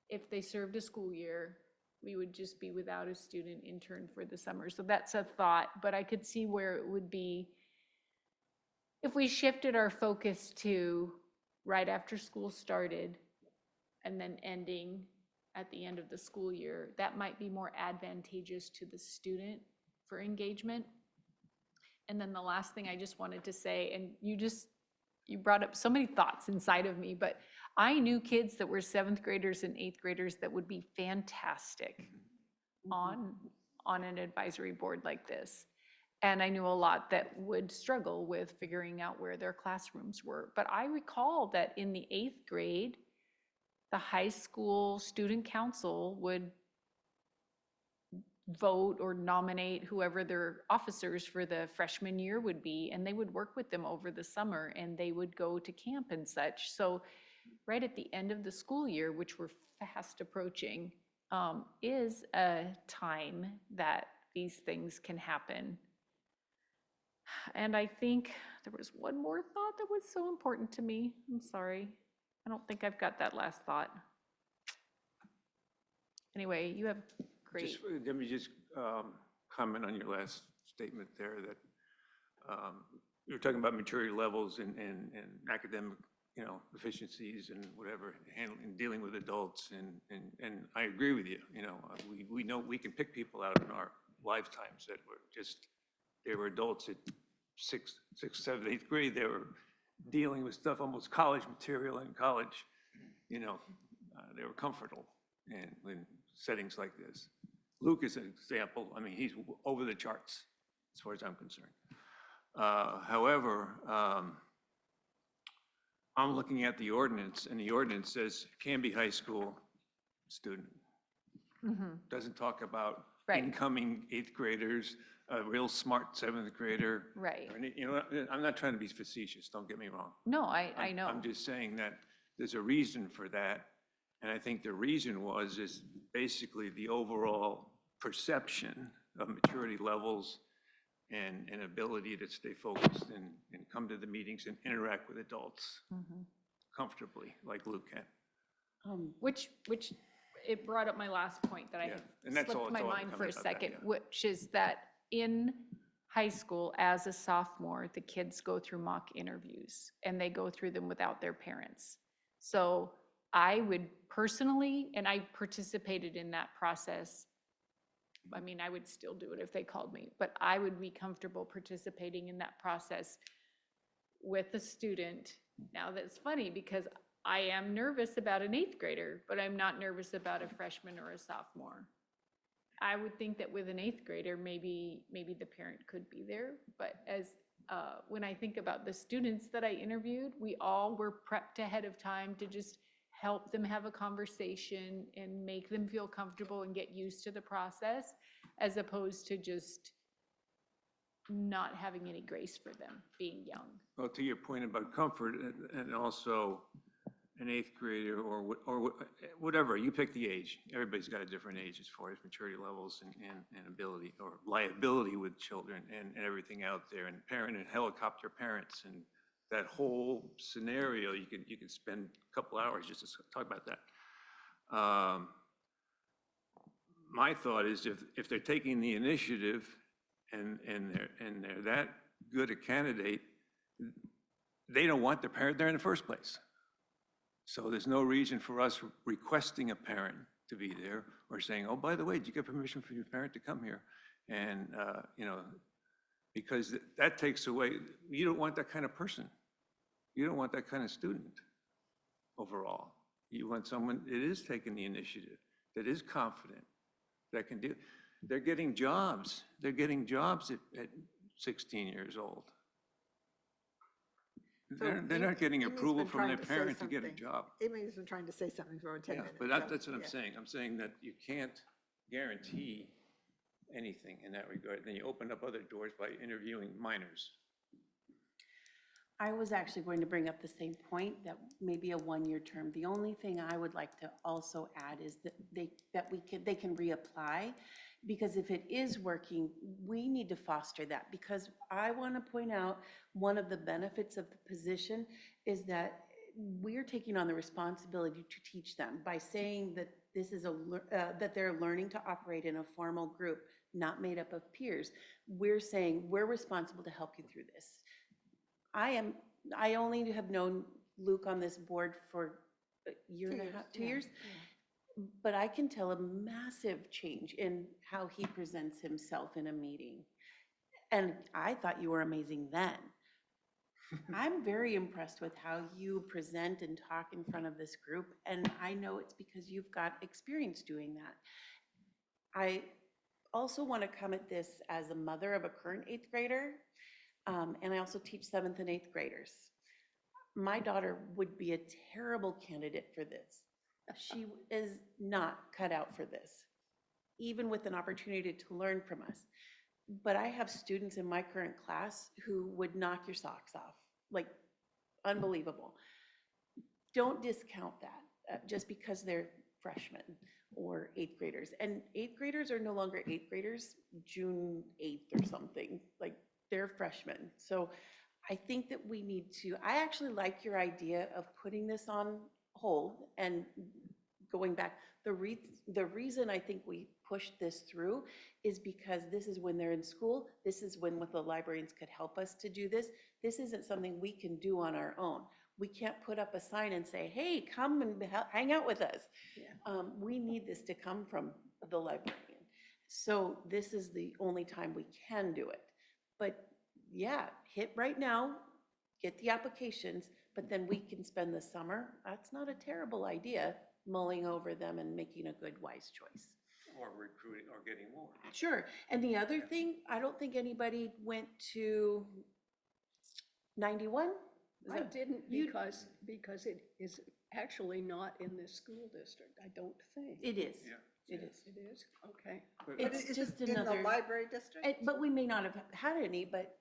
If they served a school year, we would just be without a student intern for the summer. So that's a thought, but I could see where it would be, if we shifted our focus to right after school started and then ending at the end of the school year, that might be more advantageous to the student for engagement. And then the last thing I just wanted to say, and you brought up so many thoughts inside of me, but I knew kids that were 7th graders and 8th graders that would be fantastic on an advisory board like this. And I knew a lot that would struggle with figuring out where their classrooms were. But I recall that in the 8th grade, the high school student council would vote or nominate whoever their officers for the freshman year would be, and they would work with them over the summer, and they would go to camp and such. So right at the end of the school year, which we're fast approaching, is a time that these things can happen. And I think there was one more thought that was so important to me. I'm sorry. I don't think I've got that last thought. Anyway, you have great. Let me just comment on your last statement there, that you were talking about maturity levels and academic, you know, efficiencies and whatever, handling, dealing with adults, and I agree with you, you know, we know we can pick people out in our lifetimes that were just, they were adults at sixth, seventh, eighth grade, they were dealing with stuff, almost college material in college, you know, they were comfortable in settings like this. Luke is an example, I mean, he's over the charts, as far as I'm concerned. However, I'm looking at the ordinance, and the ordinance says Canby High School student. Doesn't talk about Right. incoming eighth graders, a real smart seventh grader. Right. or any- You know, I'm not trying to be facetious, don't get me wrong. No, I I'm- know. I'm just saying that there's a reason for that, and I think the reason is basically the overall perception of maturity levels and ability to stay focused and come to the meetings and interact with adults comfortably, like Luke can. Which it brought up my last point that I Yeah, had and that's all- slipped my that's all I'm mind coming for a about that, second, yeah. which is that in high school, as a sophomore, the kids go through mock interviews, and they go through them without their parents. So I would personally, and I participated in that process, I mean, I would still do it if they called me, but I would be comfortable participating in that process with a student. Now, that's funny because I am nervous about an eighth grader, but I'm not nervous about a freshman or a sophomore. I would think that with an eighth grader, maybe the parent could be there, but when I think about the students that I interviewed, we all were prepped ahead of time to just help them have a conversation and make them feel comfortable and get used to the process, as opposed to just not having any grace for them being young. Well, to your point about comfort and also an eighth grader or whatever, you pick the age. Everybody's got a different age as far as maturity levels and ability or liability with children and everything out there, and parent and helicopter parents and that whole scenario. You could spend a couple hours just to talk about that. My thought is if they're taking the initiative and they're that good a candidate, they don't want the parent there in the first place. So there's no reason for us requesting a parent to be there or saying, oh, by the way, did you get permission for your parent to come here? And, you know, because that takes away, you don't want that kind of person. You don't want that kind of student overall. You want someone that is taking the initiative, that is confident, that can do, they're getting jobs. They're getting jobs at 16 years old. They're not getting Amy's approval been from their trying to say parent to get a something. job. Amy's been trying to say something for 10 Yeah, minutes. but so, that's what I'm yeah. saying. I'm saying that you can't guarantee anything in that regard. Then you open up other doors by interviewing minors. I was actually going to bring up the same point, that maybe a one-year term. The only thing I would like to also add is that they can reapply, because if it is working, we need to foster that. Because I want to point out, one of the benefits of the position is that we're taking on the responsibility to teach them by saying that this is that they're learning to operate in a formal group, not made up of peers. We're saying we're responsible to help you through this. I only have known Luke on this board for a year and a half, 2 years. But I can tell a massive change in how he presents himself in a meeting. And I thought you were amazing then. I'm very impressed with how you present and talk in front of this group, and I know it's because you've got experience doing that. I also want to come at this as a mother of a current eighth grader, and I also teach 7th and 8th graders. My daughter would be a terrible candidate for this. She is not cut out for this, even with an opportunity to learn from us. But I have students in my current class who would knock your socks off, like unbelievable. Don't discount that just because they're freshmen or 8th graders. And 8th graders are no longer 8th graders, June 8th or something, like they're freshmen. So I think that we need to, I actually like your idea of putting this on hold and going back, the reason I think we pushed this through is because this is when they're in school. This is when the librarians could help us to do this. This isn't something we can do on our own. We can't put up a sign and say, hey, come and hang out with us. Yeah. We need this to come from the librarian. So this is the only time we can do it. But yeah, hit right now, get the applications, but then we can spend the summer. That's not a terrible idea, mulling over them and making a good, wise choice. Or recruiting, or getting more. Sure. And the other thing, I don't think anybody went to 91? Is I that- didn't you- because it is actually not in this school district, I don't think. It is. Yeah. It is. It is, okay. But It's is just it in the another- library district? But we may not have had any, but,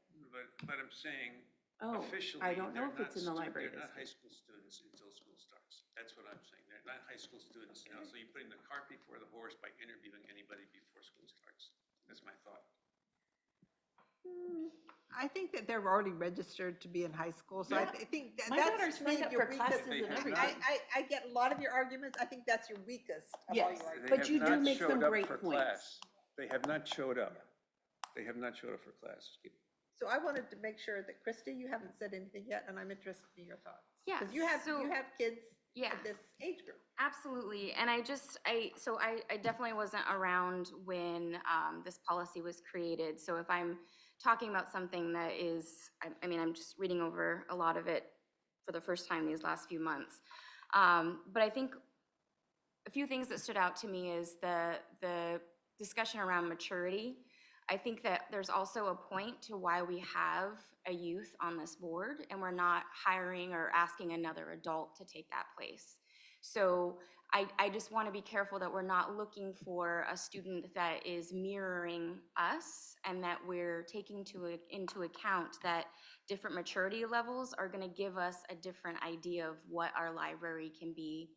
But I'm saying, oh, officially, I don't know they're if not it's in the library they're not high district. school students until school starts. That's what I'm saying. They're not high school students now, so you're putting the cart before the horse by interviewing anybody before school starts. That's my thought. I think that they're already registered to be in high school, so I Yeah. think My that's daughter's to me signed up your for classes weakest. They and have everything. not- I get a lot of your arguments. I think that's your weakest of all Yes. your arguments. They But have you do not make some showed up great for points. class. They have not showed up. They have not showed up for class. So I wanted to make sure that, Christy, you haven't said anything yet, and I'm interested in your thoughts. Yeah, Because you have so- kids Yeah. of this age group. Absolutely, and I definitely wasn't around when this policy was created, so if I'm talking about something that is, I mean, I'm just reading over a lot of it for the first time these last few months. But I think a few things that stood out to me is the discussion around maturity. I think that there's also a point to why we have a youth on this board and we're not hiring or asking another adult to take that place. So I just want to be careful that we're not looking for a student that is mirroring us and that we're taking into account that different maturity levels are going to give us a different idea of what our library can be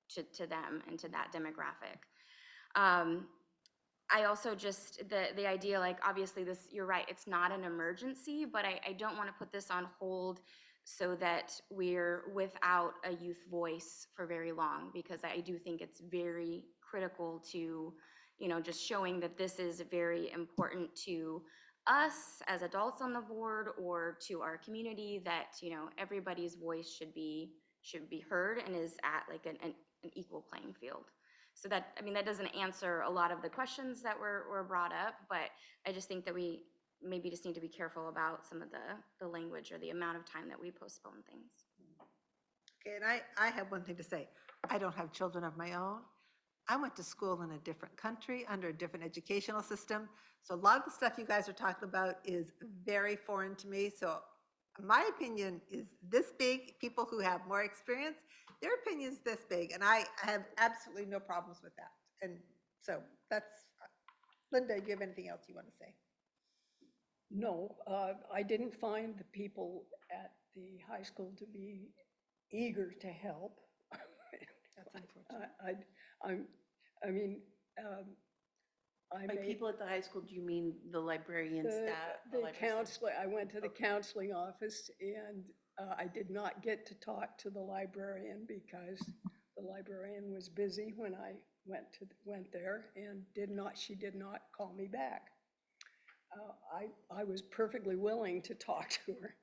to them and to that demographic. I also just, the idea, like, obviously this, you're right, it's not an emergency, but I don't want to put this on hold so that we're without a youth voice for very long, because I do think it's very critical to, you know, just showing that this is very important to us as adults on the board or to our community, that, you know, everybody's voice should be heard and is at like an equal playing field. So that, I mean, that doesn't answer a lot of the questions that were brought up, but I just think that we maybe just need to be careful about some of the language or the amount of time that we postpone things. Okay, and I have one thing to say. I don't have children of my own. I went to school in a different country, under a different educational system. So a lot of the stuff you guys are talking about is very foreign to me. So my opinion is this big. People who have more experience, their opinion is this big, and I have absolutely no problems with that. And so that's, Linda, do you have anything else you want to say? No, I didn't find the people at the high school to be eager to help. That's unfortunate. I mean, I By made people at the high school, do you mean the librarian staff? the library staff? counselor, I went to the counseling office and I did not get to talk to the librarian because the librarian was busy when I went there and she did not call me back. I was perfectly willing to talk to her.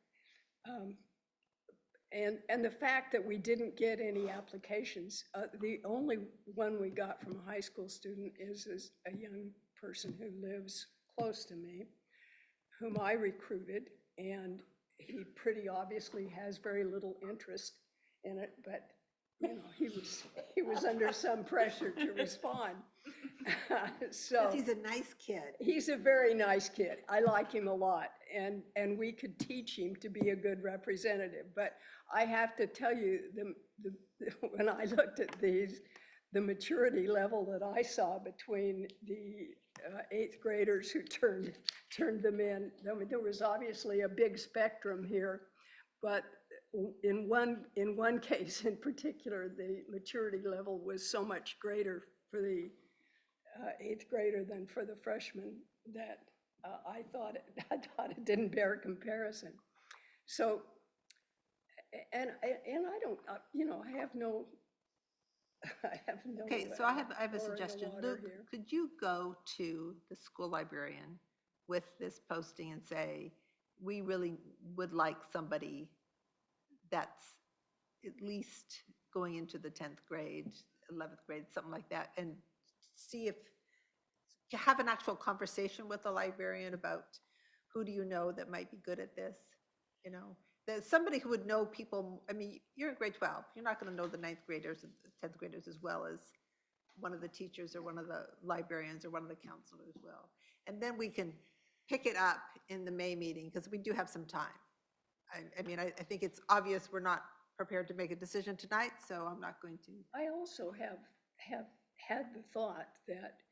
And the fact that we didn't get any applications, the only one we got from a high school student is a young person who lives close to me, whom I recruited, and he pretty obviously has very little interest in it, but you know, he was under some pressure to respond. So He's a nice kid. he's a very nice kid. I like him a lot, and we could teach him to be a good representative. But I have to tell you, when I looked at these, the maturity level that I saw between the 8th graders who turned them in, I mean, there was obviously a big spectrum here, but in one case in particular, the maturity level was so much greater for the 8th grader than for the freshman that I thought it didn't bear comparison. So, and I don't, you know, I have no I have no. Okay, so I have a oar in the suggestion. water Luke, here. could you go to the school librarian with this posting and say, we really would like somebody that's at least going into the 10th grade, 11th grade, something like that, and see if, to have an actual conversation with the librarian about who do you know that might be good at this, you know? There's somebody who would know people, I mean, you're in grade 12, you're not gonna know the 9th graders and the 10th graders as well as one of the teachers or one of the librarians or one of the counselors will. And then we can pick it up in the May meeting, because we do have some time. I mean, I think it's obvious we're not prepared to make a decision tonight, so I'm not going to. I also have had the thought that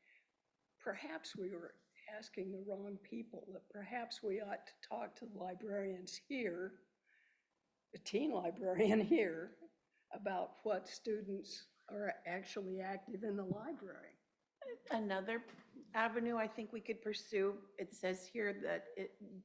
perhaps we were asking the wrong people, that perhaps we ought to talk to the librarians here, the teen librarian here, about what students are actually active in the library. Another avenue I think we could pursue, it says here that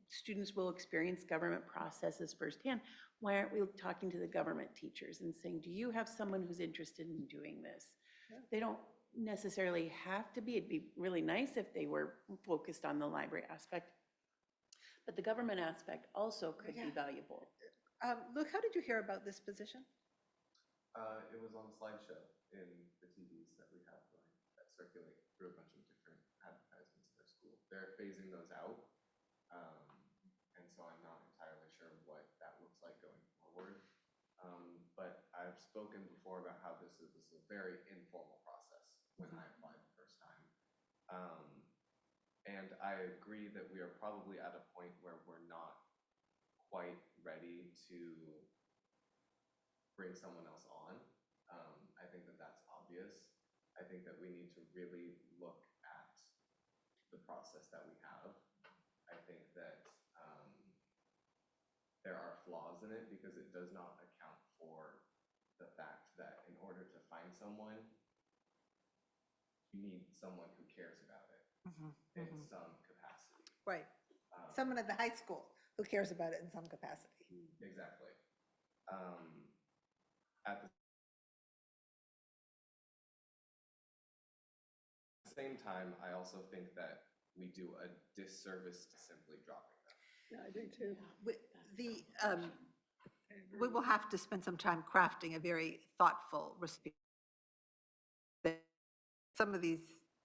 students will experience government processes firsthand. Why aren't we talking to the government teachers and saying, do you have someone who's interested in doing this? Yeah. They don't necessarily have to be. It'd be really nice if they were focused on the library aspect. But the government aspect also could be valuable. Luke, how did you hear about this position? It was on a slideshow in the TVs that we have going that circulate through a bunch of different advertisements at our school. They're phasing those out, and so I'm not entirely sure what that looks like going forward. But I've spoken before about how this is a very informal process when I applied the first time. And I agree that we are probably at a point where we're not quite ready to bring someone else on. I think that that's obvious. I think that we need to really look at the process that we have. I think that there are flaws in it because it does not account for the fact that in order to find someone, you need someone who cares about it in some capacity. Right, someone at the high school who cares about it in some capacity. Exactly. At the same time, I also think that we do a disservice to simply dropping them. Yeah, I do too. We will have to spend some time crafting a very thoughtful response. Some of these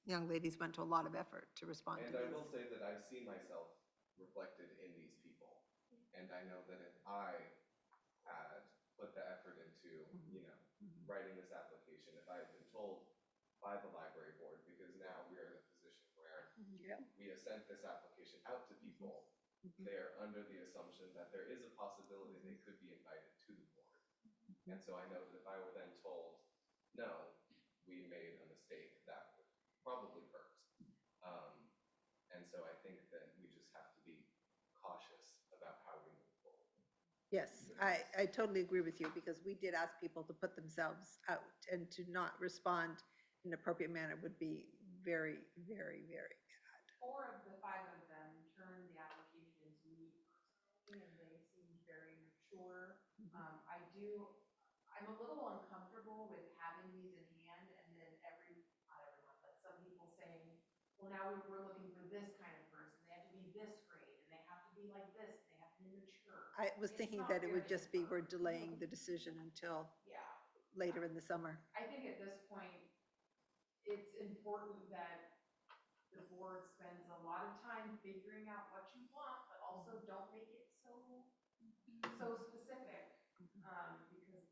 young ladies went to a lot of effort to respond to And I this. will say that I see myself reflected in these people. And I know that if I had put the effort into, writing this application, if I had been told by the library board, because now we are in a position where Yeah. we have sent this application out to people, they are under the assumption that there is a possibility they could be invited to the board. And so I know that if I were then told, no, we made a mistake, that would probably hurt. And so I think that we just have to be cautious about how we move forward. Yes, I totally agree with you, because we did ask people to put themselves out, and to not respond in an appropriate manner would be very, very, very bad. 4 of the 5 of them turned the application into me personally, and they seemed very mature. I'm a little uncomfortable with having these in hand, and then not everyone, but some people saying, well, now we're looking for this kind of person. They have to be this grade, and they have to be like this, and they have to be mature. I was It's thinking not that it would very just be, we're informed. delaying the decision until Yeah. later in the summer. I think at this point, it's important that the board spends a lot of time figuring out what you want, but also don't make it so specific, because.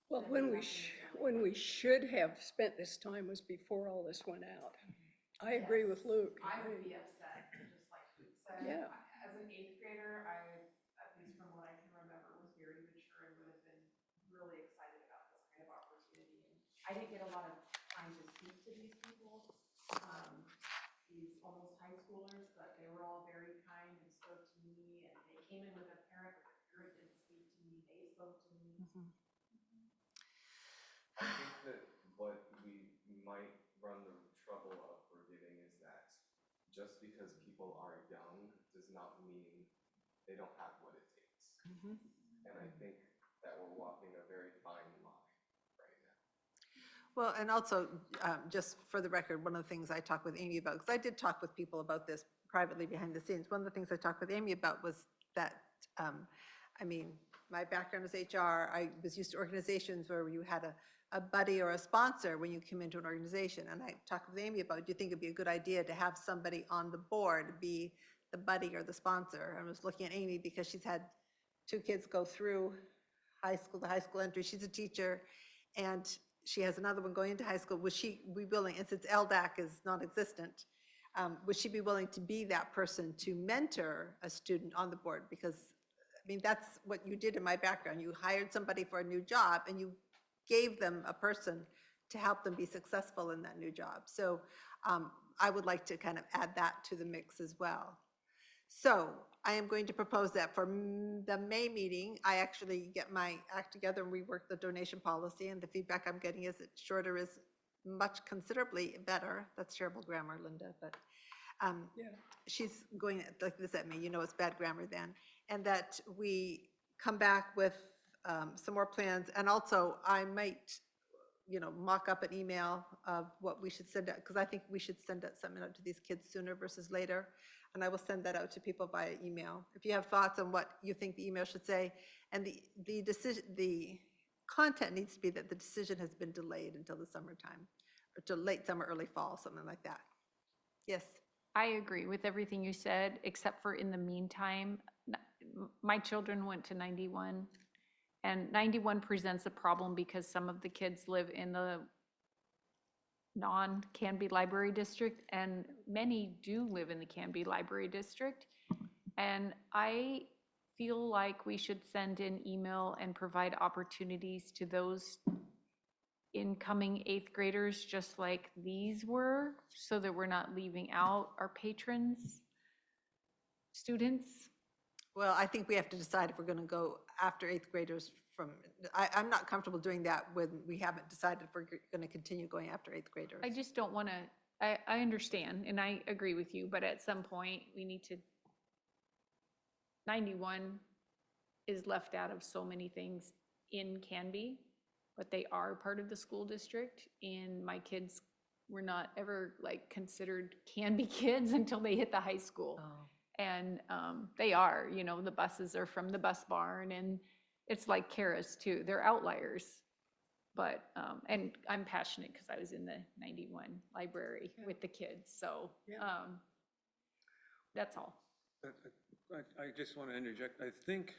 Well, then when nothing is really when we should have spent this time was before all this went out. I agree with Luke. I would be upset, just like Luke said. Yeah. As an 8th grader, at least from what I can remember, was very mature and would have been really excited about this kind of opportunity. And I didn't get a lot of time to speak to these people, these almost high schoolers, but they were all very kind and spoke to me, and they came in with a parent, but the parent didn't speak to me, they spoke to me. I think that what we might run the trouble of forgetting is that just because people are young does not mean they don't have what it takes. And I think that we're walking a very fine line right now. Well, and also, just for the record, one of the things I talked with Amy about, because I did talk with people about this privately behind the scenes, one of the things I talked with Amy about was that, I mean, my background is HR, I was used to organizations where you had a buddy or a sponsor when you came into an organization, and I talked with Amy about, do you think it'd be a good idea to have somebody on the board be the buddy or the sponsor? I was looking at Amy because she's had 2 kids go through high school, the high school entry, she's a teacher, and she has another one going into high school. Would she be willing, and since LDAC is non-existent, would she be willing to be that person to mentor a student on the board? Because, I mean, that's what you did in my background. You hired somebody for a new job and you gave them a person to help them be successful in that new job. So I would like to kind of add that to the mix as well. So I am going to propose that for the May meeting, I actually get my act together and rework the donation policy, and the feedback I'm getting is that shorter is much considerably better. That's terrible grammar, Linda, but she's going like this at me, you know it's bad grammar then. And that we come back with some more plans, and also I might, you know, mock up an email of what we should send out, because I think we should send out something out to these kids sooner versus later. And I will send that out to people via email. If you have thoughts on what you think the email should say, and the decision, the content needs to be that the decision has been delayed until the summertime, or to late summer, early fall, something like that. Yes. I agree with everything you said, except for in the meantime, my children went to 91, and 91 presents a problem because some of the kids live in the non-Canby Library District, and many do live in the Canby Library District. And I feel like we should send an email and provide opportunities to those incoming 8th graders, just like these were, so that we're not leaving out our patrons, students. Well, I think we have to decide if we're going to go after 8th graders from, I'm not comfortable doing that when we haven't decided if we're going to continue going after 8th graders. I just don't want to, I understand, and I agree with you, but at some point, we need to, 91 is left out of so many things in Canby, but they are part of the school district, and my kids were not ever like considered Canby kids until they hit the high school. Oh. And they are, you know, the buses are from the bus barn, and it's like Kara's too. They're outliers. But, and I'm passionate because I was in the 91 library with the kids. So that's all. I just want to interject. I think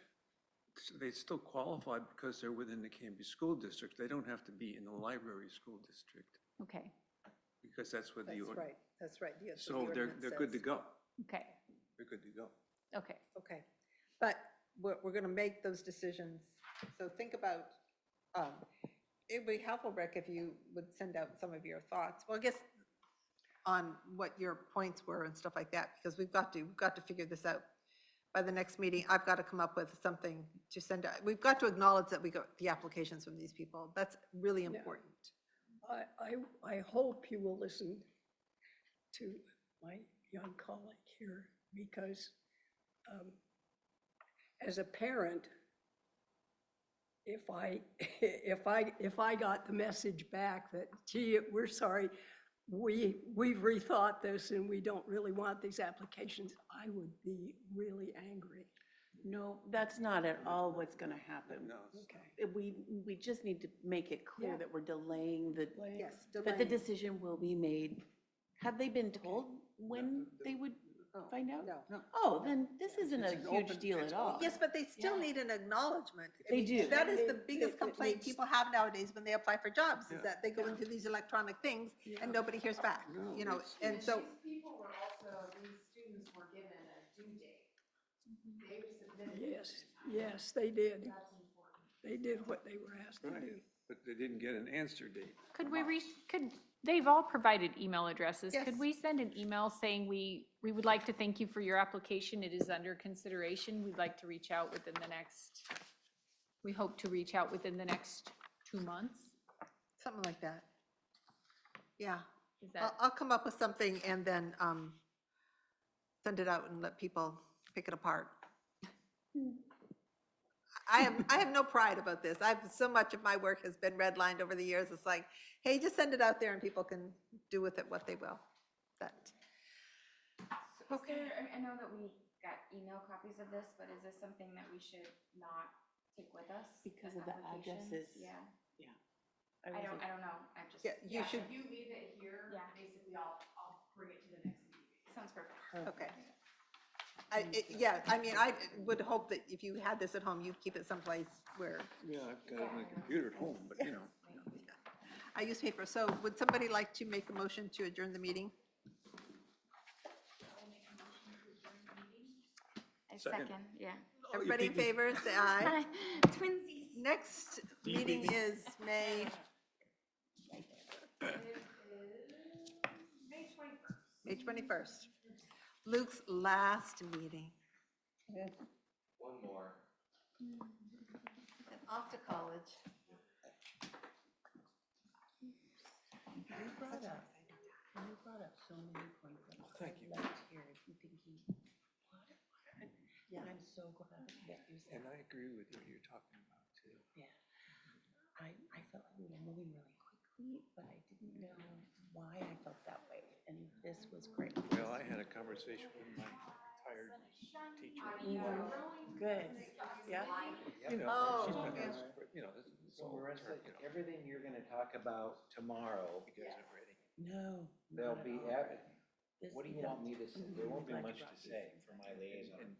they still qualify because they're within the Canby School District. They don't have to be in the library school district, Okay, because that's what the. That's right, that's right. Yes, what So the they're ordinance good to says. go. okay, They're good to go. okay. Okay, but we're going to make those decisions. So think about, it would be helpful, Rick, if you would send out some of your thoughts. Well, I guess on what your points were and stuff like that, because we've got to figure this out. By the next meeting, I've got to come up with something to send out. We've got to acknowledge that we got the applications from these people. That's really important. I hope you will listen to my young colleague here, because as a parent, if I got the message back that, gee, we're sorry, we've rethought this and we don't really want these applications, I would be really angry. No, that's not at all what's gonna happen. No. Okay. We just need to make it clear Yeah. that we're delaying the, Yes. that the delaying. decision will be made. Have they been told when they would find out? No. Oh, then this isn't a It's an huge open- deal it's at all. Yes, but they still Yeah. need an acknowledgement. I They mean, do. That is the It- biggest it complaint needs- people have nowadays when they apply for jobs, Yeah. is that they go into these electronic things Yeah. and nobody hears back, No, you know, it's- and so. These people were also, these students were given a due date. They submitted. Yes, they did. That's important. They did what they were asked to Right. do. But they didn't get an answer date. Could we they've all provided email addresses. Yes. Could we send an email saying we would like to thank you for your application. It is under consideration. We'd like to reach out within the next, we hope to reach out within the next 2 months. Something like that. Yeah, Is that, I'll come up with something and then send it out and let people pick it apart. I have no pride about this. So much of my work has been redlined over the years. It's like, hey, just send it out there and people can do with it what they will. That, So is there, I know that we got email copies of this, but is this something that we should not take with us? Because as of the applications? addresses. Yeah, I I wasn't- don't know, I'm just, yeah, you should, If you leave it here, Yeah. basically I'll bring it to the next meeting. sounds perfect. okay. Yeah, I mean, I would hope that if you had this at home, you'd keep it someplace where Yeah, I've got it on my computer at home, but you know. I use paper. So would somebody like to make a motion to adjourn the meeting? I Second. second, yeah. Everybody in favor, say aye. Twinsies. Next meeting is May, May 21st. May 21st. Luke's last meeting. One more. And off to college. You brought up so many points that Thank you. I loved here. I'm thinking, what? Yeah, I'm so glad that you said, And I agree with what you're talking about too. yeah. I felt like we were moving really quickly, but I didn't know why I felt that way. And this was great. Well, I had a conversation with my retired teacher. Good, yeah. You know, Oh, she's been, yeah. you know, this is So all, Marissa, you know, everything you're gonna talk about tomorrow, you guys are ready. No. there'll not be, at all. This- what do you yeah. want me to say? There won't be Glad you much to brought these say things for up. my liaison.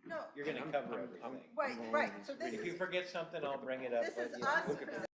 No, You're gonna cover everything. right, right. So this If you is, forget something, I'll bring it up. this but is yeah. us